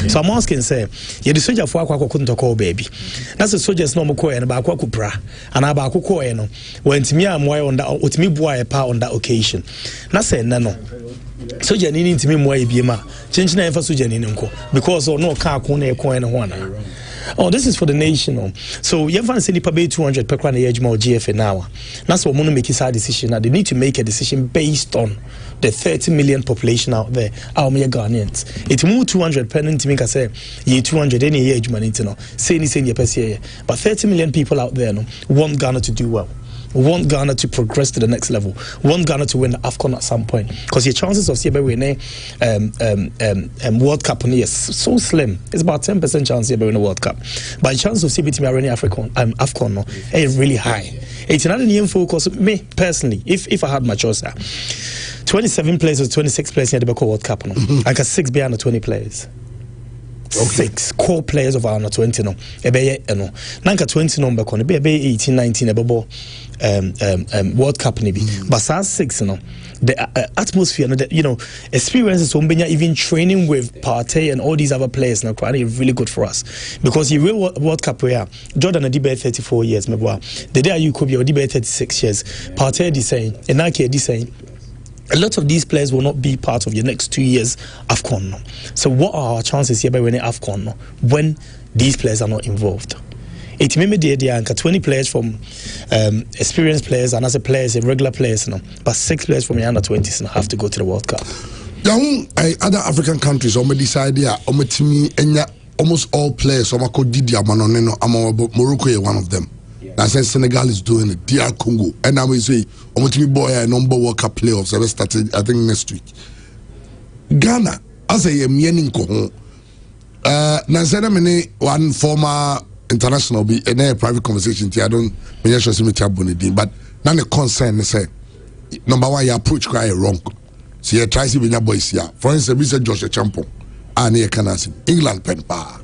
So I'm asking, say, you're the soldier for Aqua couldn't call baby. That's the soldier's normal coin and about Quacupra, and about Cocoeno. When to me, I'm why on that, with me, boy, a power on that occasion. Nase, no. So you need to me more change na for so because no car corner coin one. Oh, this is for the nation. So you have to pay 200 per crown age more GFA now. That's what want make his decision. Now they need to make a decision based on the 30 million population out there. Our mere Ghanaians. It move 200 per to make I say ye 200 any age man into no. Say your per year. But 30 million people out there no want Ghana to do well. Want Ghana to progress to the next level. Want Ghana to win the AFCON at some point. Because your chances of seeing winning World Cup is so slim. It's about 10% chance of winning the World Cup. But the chance of seeing winning AFCON no, is really high. It's another new focus. Me personally, if I had my choice, 27 players or 26 players in the World Cup. No, I got 6 behind the 20 players. Okay. 6 core players of our 20 no. Nanka 20 number kon be 18 19 ebo World Cup ni bi. But 6 no. The atmosphere, you know, experiences even training with Partey and all these other players now are really good for us. Because you will World Cup where Jordan had 34 years, the day you could be 36 years. Partey the same, and Nike the same. A lot of these players will not be part of your next 2 years AFCON. So what are our chances here by winning AFCON when these players are not involved? It may be the 20 players from experienced players and as a players, regular players, but 6 players from the under 20s have to go to the World Cup. Young other African countries almost decided almost all players almost did their manoneno. Morocco is one of them. I said Senegal is doing it. DR Congo, and I will say almost boy a number World Cup playoffs ever started. I think next week. Ghana, as a meaning ko. Nansena mene one former international be a private conversation. I don't mean sure see me but now the concern is say number one your approach quite wrong. So you try to be your boys here. For instance, we said Joshua Champon and here can England pen power.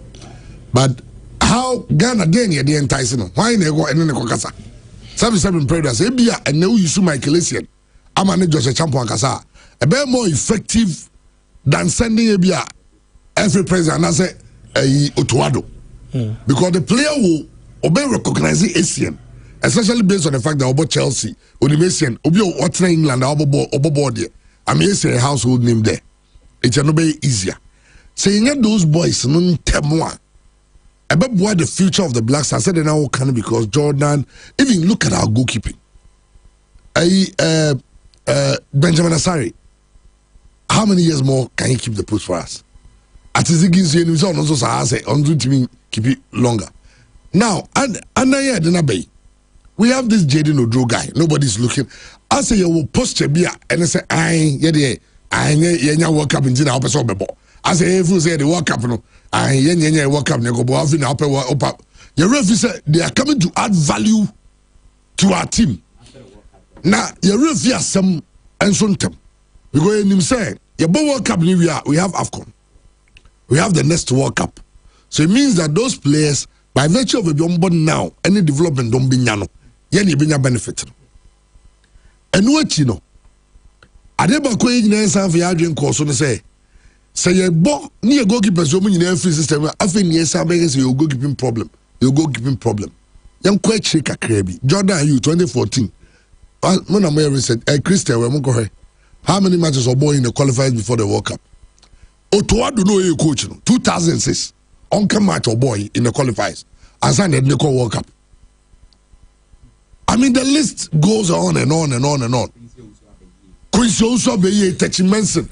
But how Ghana then you the enticing? Why they go and then they kasa? 77 predators. Ebia and now you see Michael Essien. I'm a Joshua Champon kasa. A bit more effective than sending Ebia every president. I say Otuado because the player will obey recognizing Essien. Especially based on the fact that about Chelsea, Essien, Obi what's England, Obo I mean, it's a household name there. It's a no be easier. Saying those boys, no temwa. About what the future of the Blacks, I said now can because Jordan. Even look at our goalkeeping. Benjamin Asari. How many years more can he keep the post for us? At Ziggy's also say on to keep it longer. Now, and we have this Jaden Odro guy. Nobody's looking. I say you will post a beer and I say I World Cup in Tina Opera Bebo. I say if you say the World Cup no World Cup go up. Your referee said they are coming to add value to our team. Now your referee has some and sontem. Because him say your World Cup we have AFCON. We have the next World Cup. So it means that those players by virtue of a born now any development don't be nyano. Yen you benefit. And what you know, Adeba in the answer for your drink course on say you bought near goalkeepers in every system. I think yes, I make your goalkeeping problem. Your goalkeeping problem. Young quite shake a crabby. Jordan, you 2014. When I'm said, Christian, how many matches are boy in the qualifiers before the World Cup? Otoa do know you coach 2006. Uncle match or boy in the qualifiers. And signed the Nico World Cup. I mean, the list goes on and on and on and on. Quincy also be touching Manson.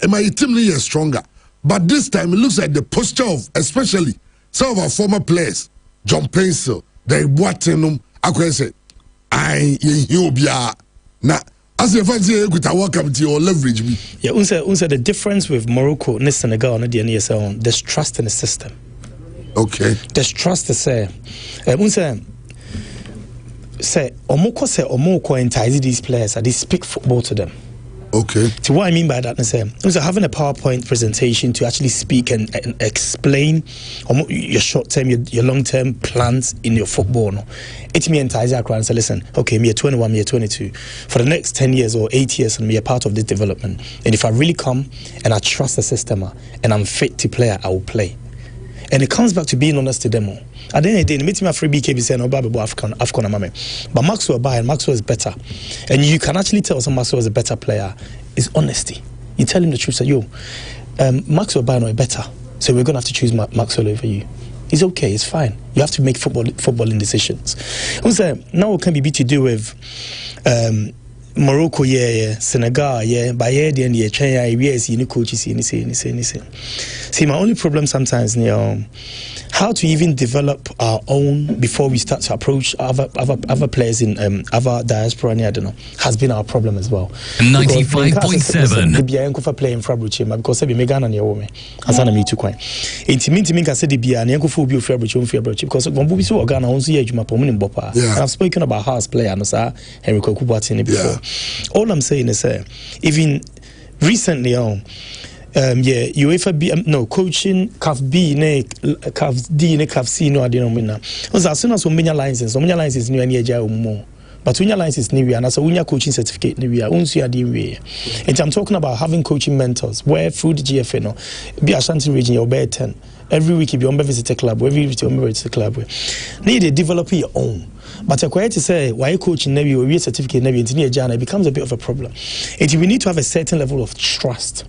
My team is stronger. But this time, it looks like the posture of, especially some of our former players, John Pencil, they Boatenum, I can say, now, as you fancy, you could welcome to your leverage me. Yeah, unse the difference with Morocco and Senegal and the NSL, there's trust in the system. Okay. There's trust to say, Omoko entice these players, they speak football to them. Okay. So what I mean by that is having a PowerPoint presentation to actually speak and explain your short-term, your long-term plans in your football. No? It's me entice our crowd and say, listen, okay, me 21, me 22. For the next 10 years or 8 years, and be a part of this development. And if I really come and I trust the system and I'm fit to play, I will play. And it comes back to being honest to them. At the end of the day, meeting my free BKB saying, AFCON, but Maxwell is better. And you can actually tell some Maxwell is a better player. It's honesty. You tell him the truth, say, Maxwell is better. So we're going to have to choose Maxwell over you. It's okay, it's fine. You have to make footballing decisions. Now what can be to do with Morocco, Senegal, by the end, yes, you coaches, See, my only problem sometimes, how to even develop our own before we start to approach other players in other diaspora, I don't know, has been our problem as well. 95.7. The Bianco playing Fabrichima because we Megan and your woman, as I me too quite. It means to me, I said the Bianco for be Fabrichum because when we saw Ghana, I see you, my permanent bopper. I've spoken about house player, and Henry Kokubatini before. All I'm saying is, even recently, UEFA B, no coaching, CAF B, CAF D, CAF C, no, I don't know. As soon as we have license new and year more. But when your license new and as a when coaching certificate new year, once you are doing way. And I'm talking about having coaching mentors where through the GFA, no, be Ashanti region, you'll bear 10. Every week, if you visit a club, every week you visit a club, need to develop your own. But I'm quite to say, why coaching Navy or your certificate Navy into Jana becomes a bit of a problem. And we need to have a certain level of trust.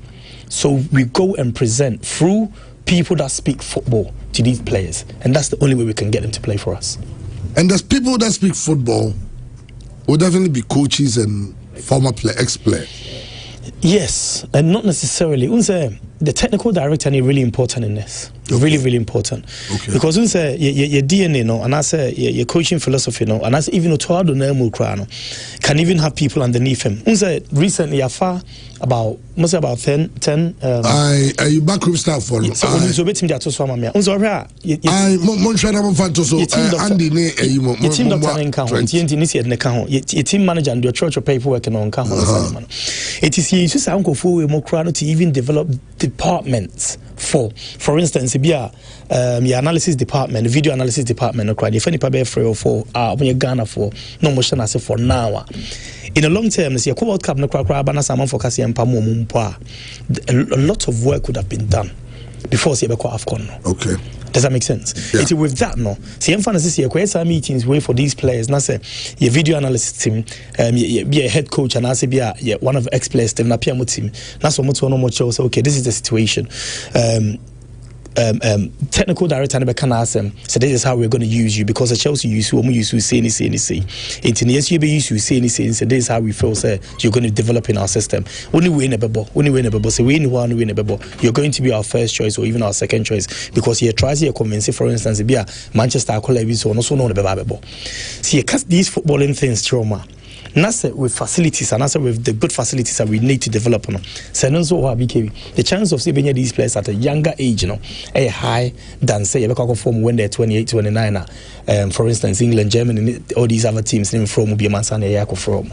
So we go and present through people that speak football to these players. And that's the only way we can get them to play for us. And there's people that speak football will definitely be coaches and former ex-players. Yes, and not necessarily. The technical director is really important in this. Okay. Really important. Okay. Because your DNA, and I say your coaching philosophy, and I say even can even have people underneath him. Recently, about 10. Are you backroom staff for? So your team doctor your team manager and your church of paperwork and on it is here to even develop departments for instance your analysis department, video analysis department, if any paper 3 or 4 when you Ghana for no motion as for now. In the long term, a lot of work would have been done before AFCON. Okay. Does that make sense? Yeah. With that, no. See, I'm fantasy here. Meetings wait for these players. Now say your video analysis team, be a head coach, and I say be one of the ex-players team. Na PMO team. That's what much one show. So okay, this is the situation. Technical director can ask them. So this is how we're going to use you because the Chelsea use you. We say any. Into the SUB use you say any. So this is how we feel. Say you're going to develop in our system. Only win a bubble. So we win a bubble. You're going to be our first choice or even our second choice because he tries to convince. For instance, be a Manchester College so also know the bubble. See, you cast these footballing things trauma. Nasa with facilities and also with the good facilities that we need to develop on. So the chance of seeing these players at a younger age, a high than say a form when they're 28, 29. For instance, England, Germany, all these other teams name from will be a man son a from.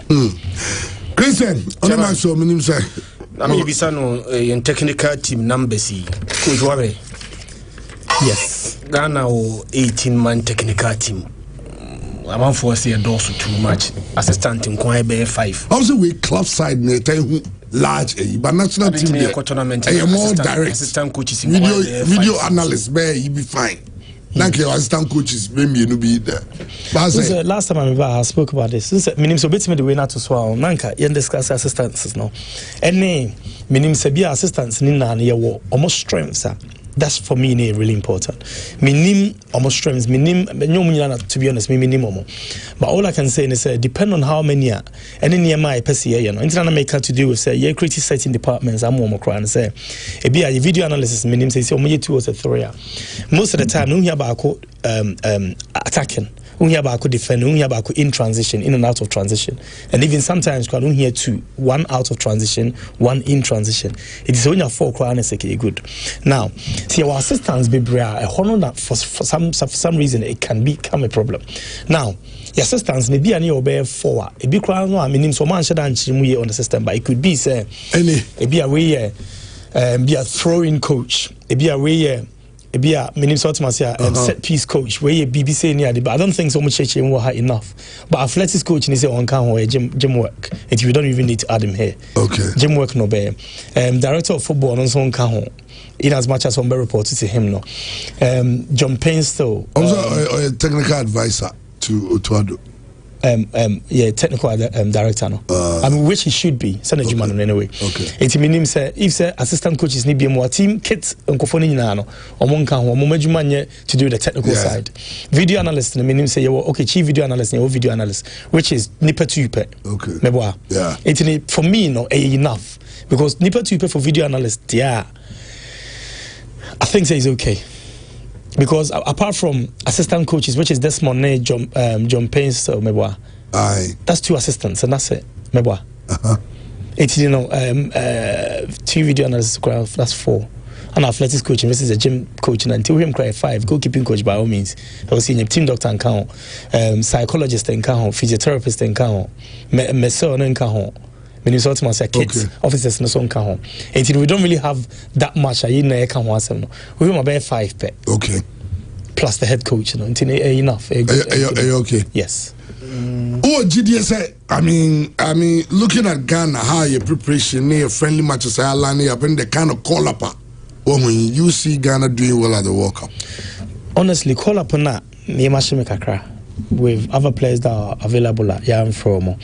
Christian, on my show, minim say. I mean, Bisano in technical team number C. Coach Wabe. Yes. Ghana 18-man technical team. I'm on for say a dose too much. Assistant in Kwai 5. Also, we club side large, but national team a more direct. Assistant coaches video analyst, you be fine. Thank you, assistant coaches. Maybe you be there. Last time I spoke about this. Minim so bit me the way not to swallow. Nanka, you discuss assistants no. Any minim se be assistants ni na ye wo almost strengths. That's for me really important. Minim almost strengths. Minim to be honest, minimum. But all I can say is depend on how many are. And then near my PCA, internal maker to do with say yeah, creative setting departments. I'm more crying and say a be a video analysis. Minim say only 2 or 3. Most of the time, no hear about attacking. We hear about defend, we hear about in transition, in and out of transition. And even sometimes we don't hear 2, 1 out of transition, 1 in transition. It is only a 4 crowns good. Now, see our assistants be a honor that for some reason it can become a problem. Now, the assistants may be an obey 4. A big crown no I mean so man should on the system, but it could be say be a way be a throwing coach, be a way be a set piece coach where BBC near the but I don't think so much enough. But athletics coach is on gym work. If you don't even need to add him here. Okay. Gym work no be. Director of football on some in as much as on be reported to him no. John Painstow. Also a technical advisor to Otuado. Technical director no. I mean which he should be. Send a Juman anyway. Okay. It means if say assistant coaches need be more team kits and kofoni nyina no. Omo nka ho omo madwuma to do the technical side. Video analyst no meaning say okay chief video analyst no video analyst which is nipa tupe. Okay. Meboa. Yeah. It for me no enough because nipa tupe for video analyst I think say is okay. Because apart from assistant coaches, which is Desmond, John Payne, so Meboa, that's 2 assistants, and that's it, Meboa. It's 2 video analysts, that's 4. And athletics coaching versus a gym coaching until him cry 5. Goalkeeping coach by all means. I was seeing a team doctor and count, psychologist and count, physiotherapist and count, messer and count. Minnesota must say kids, officers no son count. And we don't really have that much. I in can once no. We have about 5 pet. Okay. Plus the head coach, enough. Okay. Yes. Oh, GDS. I mean, looking at Ghana, how your preparation, near friendly matches, Ireland, have been the kind of call up. When you see Ghana doing well at the World Cup. Honestly, call up on that. Me mashime kakra. with other players that are available at Yam from.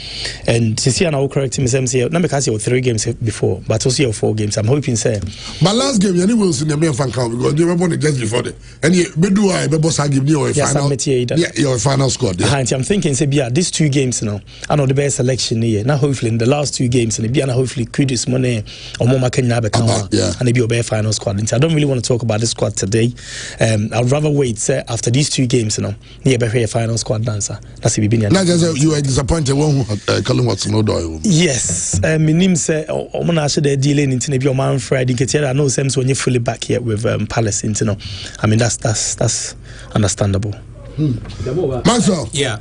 And to see, and I'll correct him, say, not because you 3 games before, but also 4 games. I'm hoping, say. But last game, you will see the main fan count because they were born just before the. And you do I boss I give you a final. Yeah, your final score. I'm thinking, say, yeah, these 2 games now. I know the best selection here. Now, hopefully, in the last 2 games, and the hopefully could this money or more can have and maybe your final squad. And I don't really want to talk about the squad today. I'd rather wait, say, after these 2 games, you know, near a final squad dancer. That's it. Not just you are disappointed when Colin Watson no do. Yes, my name say I'm not sure they're dealing into maybe your man Friday. I know Sam's when you're fully back here with Palace, you know. I mean that's understandable. Maxwell. Yeah,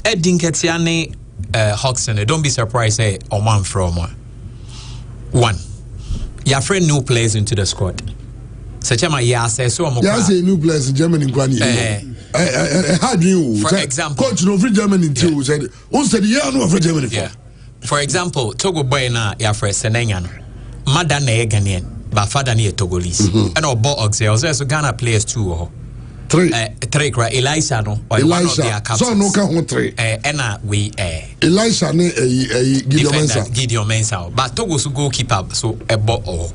Ed Dinketiani, Hodgson. Don't be surprised. Say Oman from one. Your friend new players into the squad. Such a yeah, say so. Yeah, say new players in Germany. How do you? For example, coach no free Germany too. Said, who said yeah no free Germany for? Yeah. For example, Togo boy na your friend Senengan. Mother na Ghanaian, but father na Togolese. And our boy also Ghana players too. 3 right? Elisha no. Elisha. So no can 3. We Elisha ne Gideon Mensah. But Togo's goalkeeper so a ball.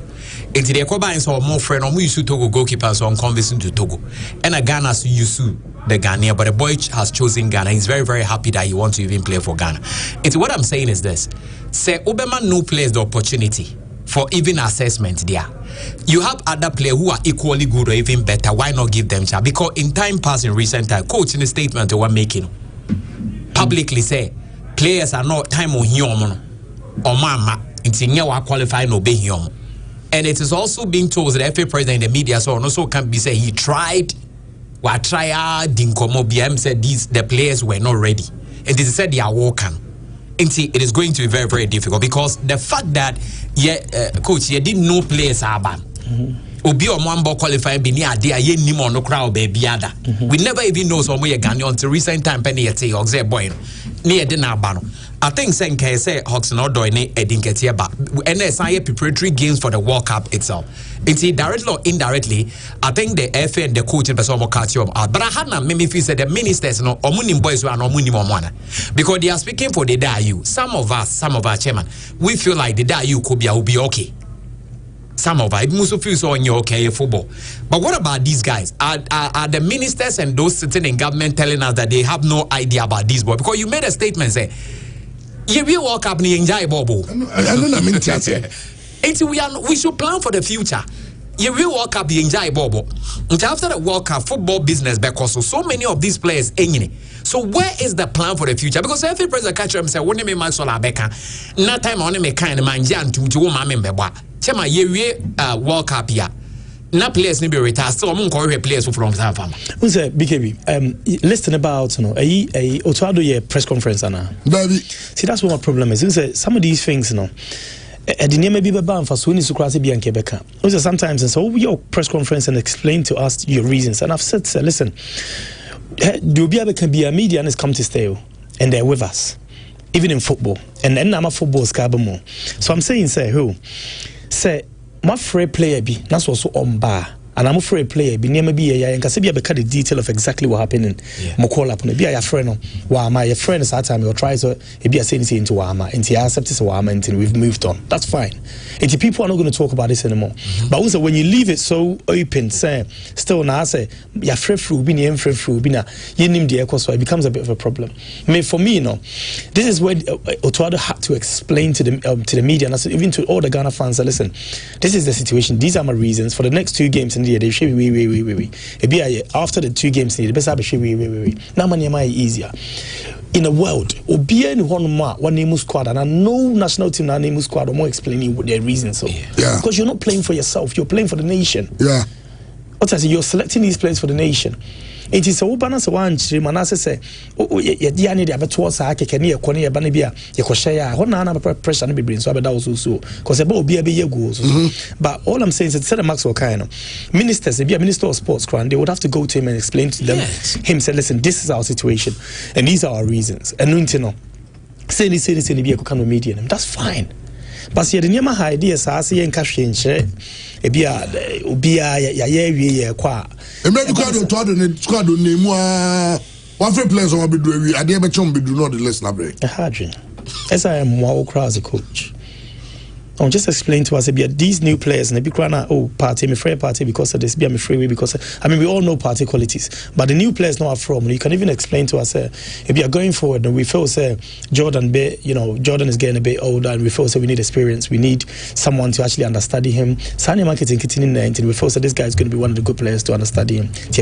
Into the Koba or more friend or we used to Togo goalkeepers on conversing to Togo. And a Ghana used to the Ghanaian, but the boy has chosen Ghana. He's very, very happy that he wants to even play for Ghana. It's what I'm saying is this. Say Obama no plays the opportunity for even assessment there. You have other players who are equally good or even better. Why not give them chance? Because in time past, in recent time, coach in the statement they were making publicly say players are not time on him or mama until qualify no be him. And it is also being told that the FA president in the media so also can be said he tried Dinkomo BM said the players were not ready. And they said they are walking. And see, it is going to be very, very difficult because the fact that coach, you didn't know players are banned. Obi or Mwambo qualified be near there, ye nimo no crowd baby other. We never even know some way Ghanaian until recent time penny at say or boy near the Nabano. I think Senke say Hodgson or Doine Edinketia but NSI preparatory games for the World Cup itself. It's directly or indirectly, I think the FA and the coach and person will catch you out. But I had not maybe feel said the ministers no or munim boys who are no munim one. Because they are speaking for the DAU. Some of our chairman, we feel like the DAU could be okay. Some of it must feel so on your okay football. But what about these guys? Are the ministers and those sitting in government telling us that they have no idea about these boys? Because you made a statement say, "You will walk up and enjoy Bobo." I don't mean to we should plan for the future. You will walk up and enjoy Bobo. After the World Cup, football business because so many of these players ain't. So where is the plan for the future? Because every president catch him say, "When me Maxwell Abeka, not time on me kind man jan to woman member." Chema ye World Cup here. Na players ni be retired. So I'm going players from South Farm. Who's a BKB? Listen about a Otuado ye press conference ana. Baby. See that's what my problem is. Some of these things the name may be bad for Sweeney Sukrasi Bianca Becca. Sometimes and so your press conference and explain to us your reasons. And I've said, listen, Dubia can be a media and has come to stay, and they're with us, even in football. And then I'm a football scabamo. So I'm saying, say, my free player be that's also on bar. And I'm afraid a player be near be a and can be the detail of exactly what happened in Mokola upon be a friend. While my friend is that time or tries to be a saying into Wama and he accepts Wama and we've moved on. That's fine. And the people are not going to talk about this anymore. But also when you leave it so open, say still now say your friend through being your friend through being you name the echo, so it becomes a bit of a problem. I mean, for me, this is where Otuado had to explain to the media and I said even to all the Ghana fans, listen, this is the situation, these are my reasons for the next 2 games in they should we. After the 2 games, the best have we. Now money easier. In a world, Obia in one name squad, and I know national team now name squad or more explaining what their reasons. So because you're not playing for yourself, you're playing for the nation. Yeah. What I say, you're selecting these players for the nation. It is a balance one Manasa say, Yanni, the Abatuas, I can hear Cornea Banabia, Yakoshaya, Honana pressure and be bring so that also because about be a goals. But all I'm saying is, instead of Maxwell Kaino, ministers, if be a minister of sports, they would have to go to him and explain to them, him say, listen, this is our situation and these are our reasons. And no, say, be a kind of media, that's fine. But see, the Yamaha ideas are saying and cash in share. Ebia What for players on be do we? I dare be chum be do not the less na break. Hadrian, as I am wow as a coach. I'll just explain to us these new players and they be crying out, oh, party, me free party because of this, be me free because I mean we all know party qualities, but the new players know are from. You can even explain to us if you are going forward and we feel Jordan is getting a bit older and we feel we need experience, we need someone to actually understudy him. Sani marketing continuing 19, we feel this guy is going to be one of the good players to understudy him. So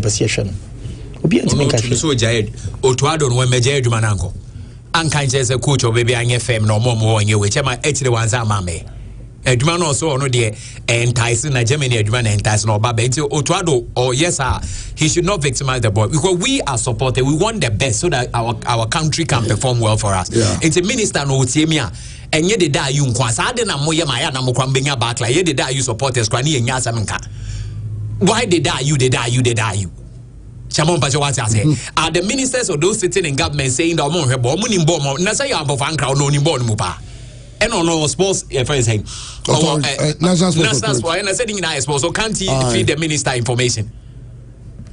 Jared, Otuado when Major Mananko. Unkind a coach or baby I fame no more on you, which am I actually ones are mammy. Edman also no dear enticing a Germany Edman enticing or Babe Otuado or yes he should not victimize the boy because we are supported, we want the best so that our country can perform well for us. It's a minister no Timia and yet the die you quas I didn't know my Namukwambinga back like yet the die you supporters cranny and Yasamanka. Why did you Chamon Pachawati are the ministers of those sitting in government saying the Omon Rebo Munim Bomo Nasaya Bofanka no Nimbon Mupa. And on our sports saying national sports and I said in our sports so can't feed the minister information.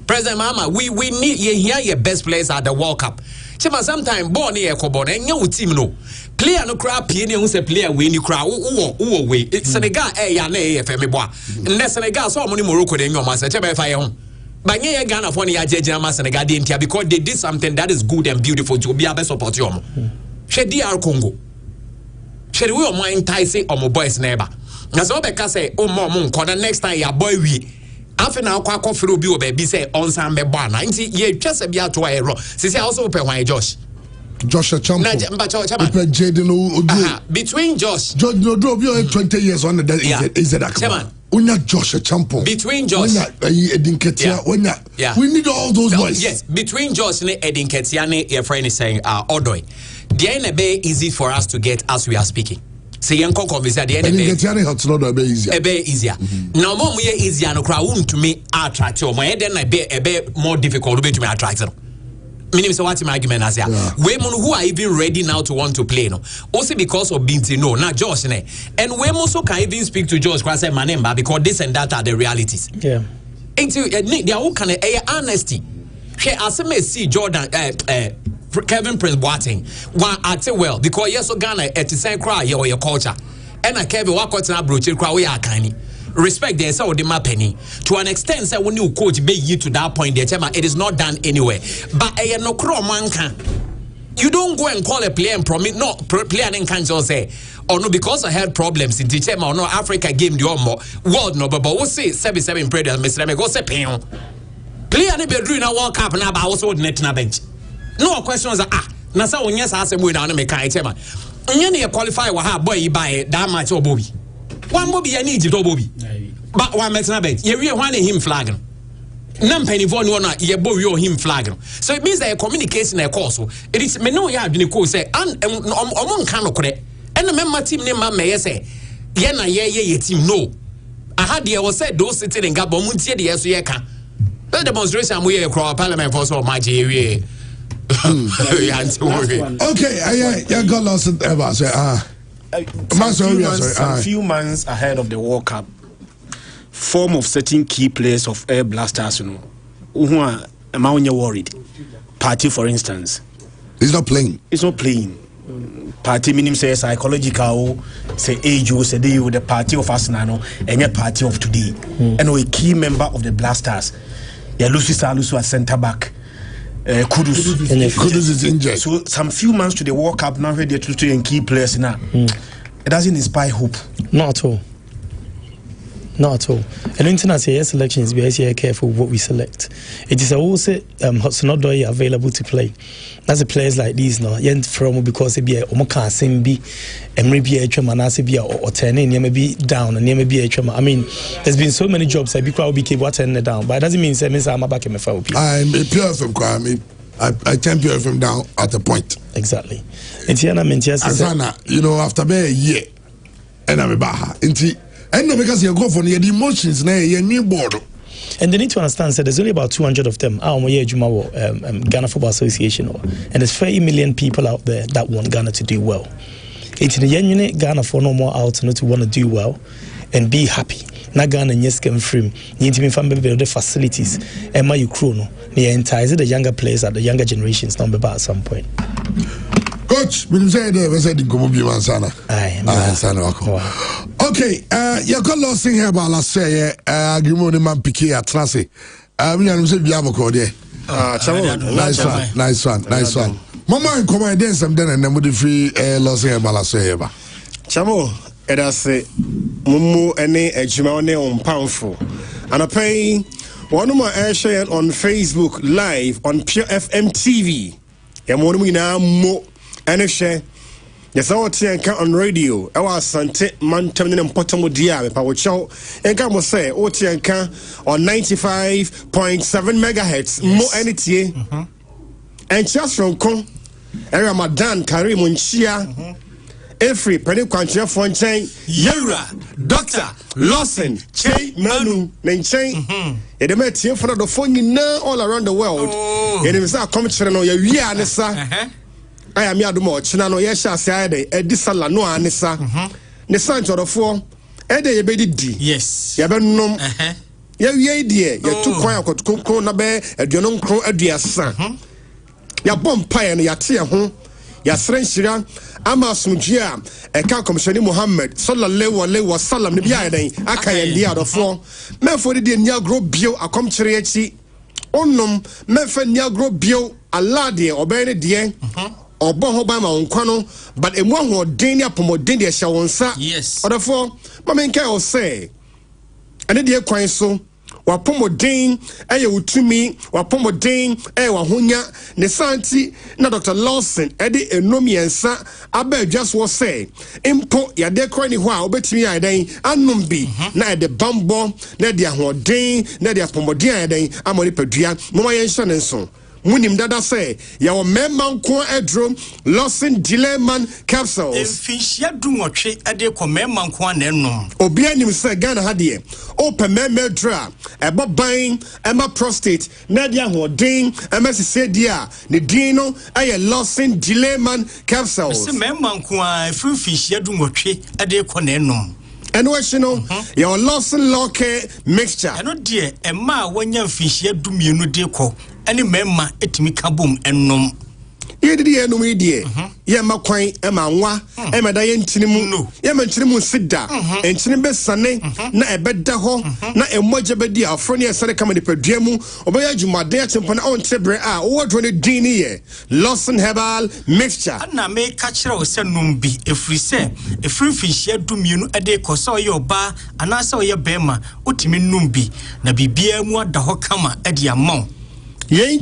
President Mama, we need you hear your best players at the World Cup. Chema sometime born here Kobon and you team no. Player no crap piano who say player win you crowd way. It's Senegal FM boy. And Senegal so many Morocco than your master Chema fire. But yeah, Ghana for the Ajay Senegal didn't because they did something that is good and beautiful to be able to support you. She DR Congo. She will mind enticing on my boys neighbor. Now so because say oh mom the next time your boy we after now kwa through be baby say on some be bar 90 ye just a bia to a ro. Say also open why Josh Champo. Between Josh no do 20 years on the is that Unya Josh Champo. Between Josh we need all those boys. Yes, between Josh and Edin Ketiane, your friend is saying Odoy. The NB easy for us to get as we are speaking. Say Yanko conversation the NB it's not a bit easier. A bit easier. Now more easier no crowd to me attract you. My then a bit more difficult to me attract. Meaning so what's my argument as women who are even ready now to want to play no. Also because of Binti no, not Josh ne. And we also can even speak to Josh because my name because this and that are the realities. Yeah. Into they are all kind of honesty. She as me see Jordan Kevin Prince Boateng one act well because yes so Ghana at the same cry your culture. And I Kevin what na broche cry we are kind. Respect there so the penny to an extent say when you coach be you to that point there it is not done anywhere but no man can you don't go and call a player and promise no player and can just say or no because I had problems in teacher or no Africa game the world no but we say 77 players Mr. Me go say player ne be doing a World Cup na ba also net na bench no questions na say when yes asem we na no me kan chema nya qualify wa ha boy buy that match obobi one Bobby and Egypt or Bobby. But one metna bet. You really want him flag. None penny for no ye boy him flag. So it means that a communication a course. It is me no ya been course say and can correct. And the member team name may say Yena ye team no. I had the was said those sitting in Gabon Muntia the SU can. The demonstration we across Parliament for so much area. Okay, I got lost ever say some few months ahead of the World Cup, form of certain key players of Air Blasters, who are worried. Party, for instance, he's not playing. Party meaning say psychological, say age, say they with the party of Arsenal and yet party of today. And a key member of the Blasters, Lucy Salusu at centre back. Kudus is injured. So some few months to the World Cup now ready to train key players now. It doesn't inspire hope. Not at all. And international selection is very careful what we select. It is also Hudson Odoi available to play. That's the players like these now. From because it be a Omoka Simbi, Emre be a Manasi or turning maybe down and maybe a I mean, there's been so many jobs. I be crowd be keep turning down, but it doesn't mean I'm back in my phone. I'm a pure FM crime. I turn pure FM down at a point. Exactly. And Asana, after a year, and I'm a baha. And because you go for the emotions, you need board. And they need to understand that there's only about 200 of them. Ghana Football Association, and there's 30 million people out there that want Ghana to do well. It's in the Ghana for no more out to want to do well and be happy. na Ghana nyɛ scam frame yɛntimi fa mbɛbɛ the facilities ɛma you crew no na entice the younger players at the younger generations now at some point. Coach, we say there we said go be mansana. Okay, you got lost in here about last say agreement man picky at Tracy. We are say biamo ko there. Nice one. Mama come and dance some then and then with the free lost here about last say ba. Chamo, it has say mumu any ejima on powerful. And I pay one of my air share on Facebook live on Pure FM TV. Ya mo na mo ene share. Yes, I want to on radio. I was sante man terminal important dia me pa wo chow. Enka mo say o tianka on 95.7 megahertz mo ene tie. And just from kon Ramadan Karim Nchia. Every penny quantity for chain Yura Doctor Lawson Che Manu Nenchain. It met here for the phone all around the world. It is a commentary on your Nessa. I am Yadumo Chinano Yasha Sade, Edisala no Anessa. Nessa to the four Ede Bedi D. Yes, Yabenum. Ye dear, you're too quiet to Coco Nabe, a Dionon Crow a dear son. Ya bomb pie and ya tear home. Ya Srenshira, Ama Sunjia, a car commissioner Mohammed, Sallallahu Alaihi Wasallam, the Biaden, Akay and the other four. Men for the Niagro Bio, a commentary, Onum, Menfen Niagro Bio, a lady, or Benny Dien, or Bohobama on Quano, but a one who Dania Pomodia Shawansa, yes, or the four, Mamenka will say, and the dear coin so. Wapomodin utumi wapomodin wahunya ne santi na Dr. Lawson edi enomiensa abe just was say impo ya de kro ni ho a obetimi adan anum bi na de bambo na de ahodin na de apomodin adan amoni padua mo ma yen hye ne nso munim dada say ya wo memma nko edrom Lawson Dileman capsules efihia dunwotwe ade ko memma nko anenom obi anim say Ghana ha de open memma dra ebo ban ema prostate na de ahodin ema sese dia ne din no aye Lawson Dileman capsules se memma nko a efihia dunwotwe ade ko anenom. And what you know, your Lawson Locke mixture. I know, dear, a ma when you fish here do me no deco, any memma et me kaboom and nom. Ye did no me dear. Ye ma quain, Emma wa, Emma Diane Chinimu, Yemen Chinimu Sida, and Chinibes Sane, na a bed daho, na a mojabedia, Fronia Sane comedy per demu, Obayaju Madea Chimpon on Tebre, or 20 dini, Lawson Herbal mixture. And I may catch her or send numbi if we say, a free fish here do me a day saw your bar, and I saw your bema, Utimi numbi, na bibia mua da hokama at your mouth. Ye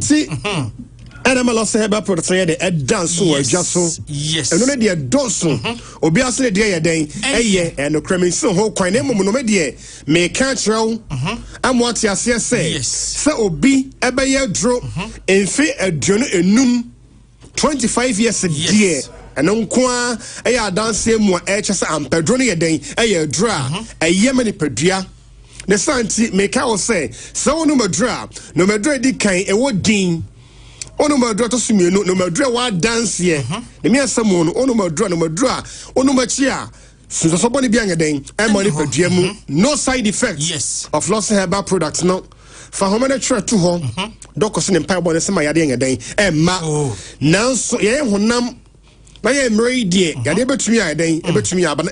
and I'm a lost herbal product a dance or just so yes and only a dozen obviously dear day and the cremin so whole quite name media may catch row and what you say yes so be a bay draw in fit a journey enum 25 years a year and on qua a dance more HS and pedroni a day a draw a Yemeni pedia. The Santi make our say so no madra no madra di kind a word dean. Ono madra to sumi no madra wa dance here. The me asamo no ono madra ono machia. So somebody be den and money per GMU. No side effects yes of Lawson herbal products no. For how many try to home doctors in empire bonus my yading a day and ma now so ye honam by a Mary dear, Gadeba to me, I then, ever to me, but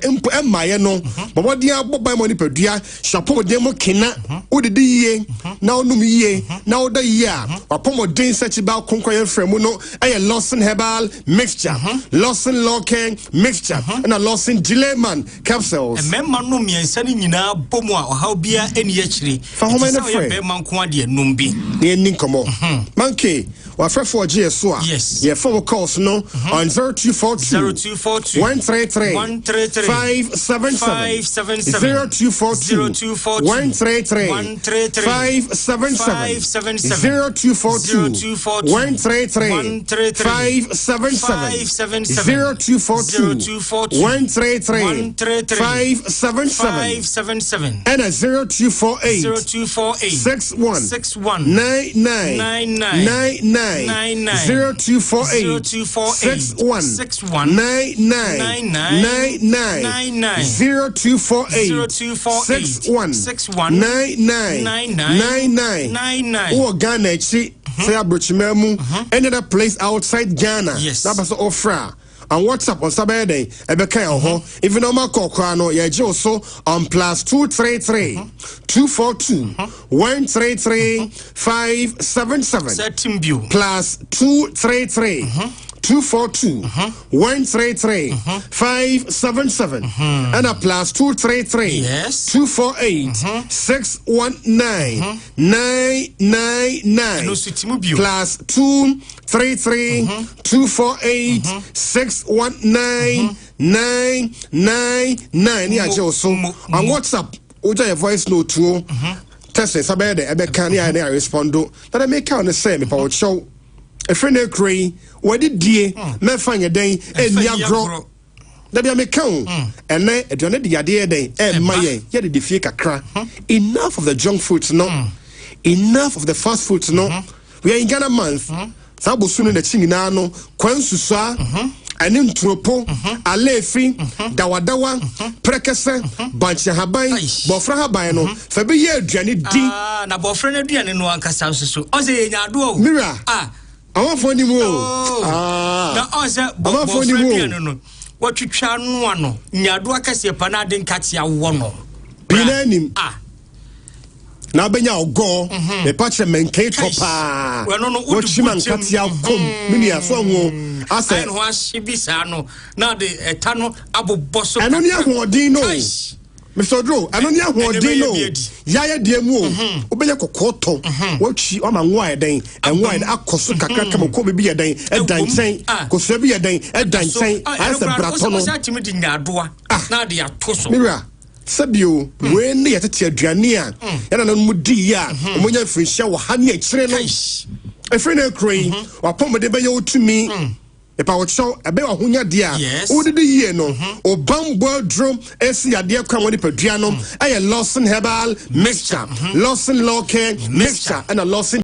my no, but what dear by money per dear, chapeau demo kina, or the day, now no me, now the year, or pomo day such about conquering Fremuno, a Lawson herbal mixture, Lawson Locke mixture, and a Lawson Dileman capsules. A member no me and sending you now, Bomoa or how beer any actually, for how many friends, Manquadia, Numbi, near Ninkomo, Monkey, or for GSua, yes, your phone calls no on 0242 0242 133 577 0242 133 577 0242 133 577 0242 133 577 and a 0248 61 99 0248 61 Oh, Ghana, say Abrochimemu, any other place outside Ghana. Yes. That was offer. And WhatsApp on Saturday, Ebeka, if you know my Kokwano, yeah, also on +233 242 133 577 +233 242 133 577 and a +233 248 619 999 +233 248 619 999. Yeah, also on WhatsApp. Oja your voice note to test it. Sabede Ebeka ni I respond. That I make count the same if I would show. A friend of Cray, what did ye, me find a day, and Yagro. That be a count, and then a journey the idea day, and my yet the fika crack. Enough of the junk foods, no. Enough of the fast foods, no. We are in Ghana month. Sabo soon in the Chinginano, Quansusa, and in Tropo, Alefi, Dawadawa, Prekasa, Bancha Habai, Bofra Habayano, Fabi ye, Jenny D. Na Bofra Dian in one Casasu. Oze Yadu. Mira. I want for the war. Now, also, Bofra. What you chan one, Nyadua Cassia Panadin Katia one. Pilanim. Now, Benya go, the patch and maintain papa. Well, no, what Shiman Katia come, Minia Songo. I said, was Shibisano, now the Etano Abu Bosso. I don't know what Dino. Mr. Drew, I don't know what Dino. Yaya dear Moo, Obeyako Koto, what she on my wide day, and wide Akosuka Kobe be a day, and dancing, Kosebi a day, and dancing, as a bratono. Now they are Tosso. Mira. Sabio, when they at Tiania, and an Mudia, when you're free shower, honey, a friend of Crane, or Pomba de Bayo to me. If I would show a bell of Hunya dia, who did the year no, or Bumble drum, S.C. a dear Camoni Pediano, I a Lawson Herbal mixture, Lawson Law Care mixture, and a Lawson.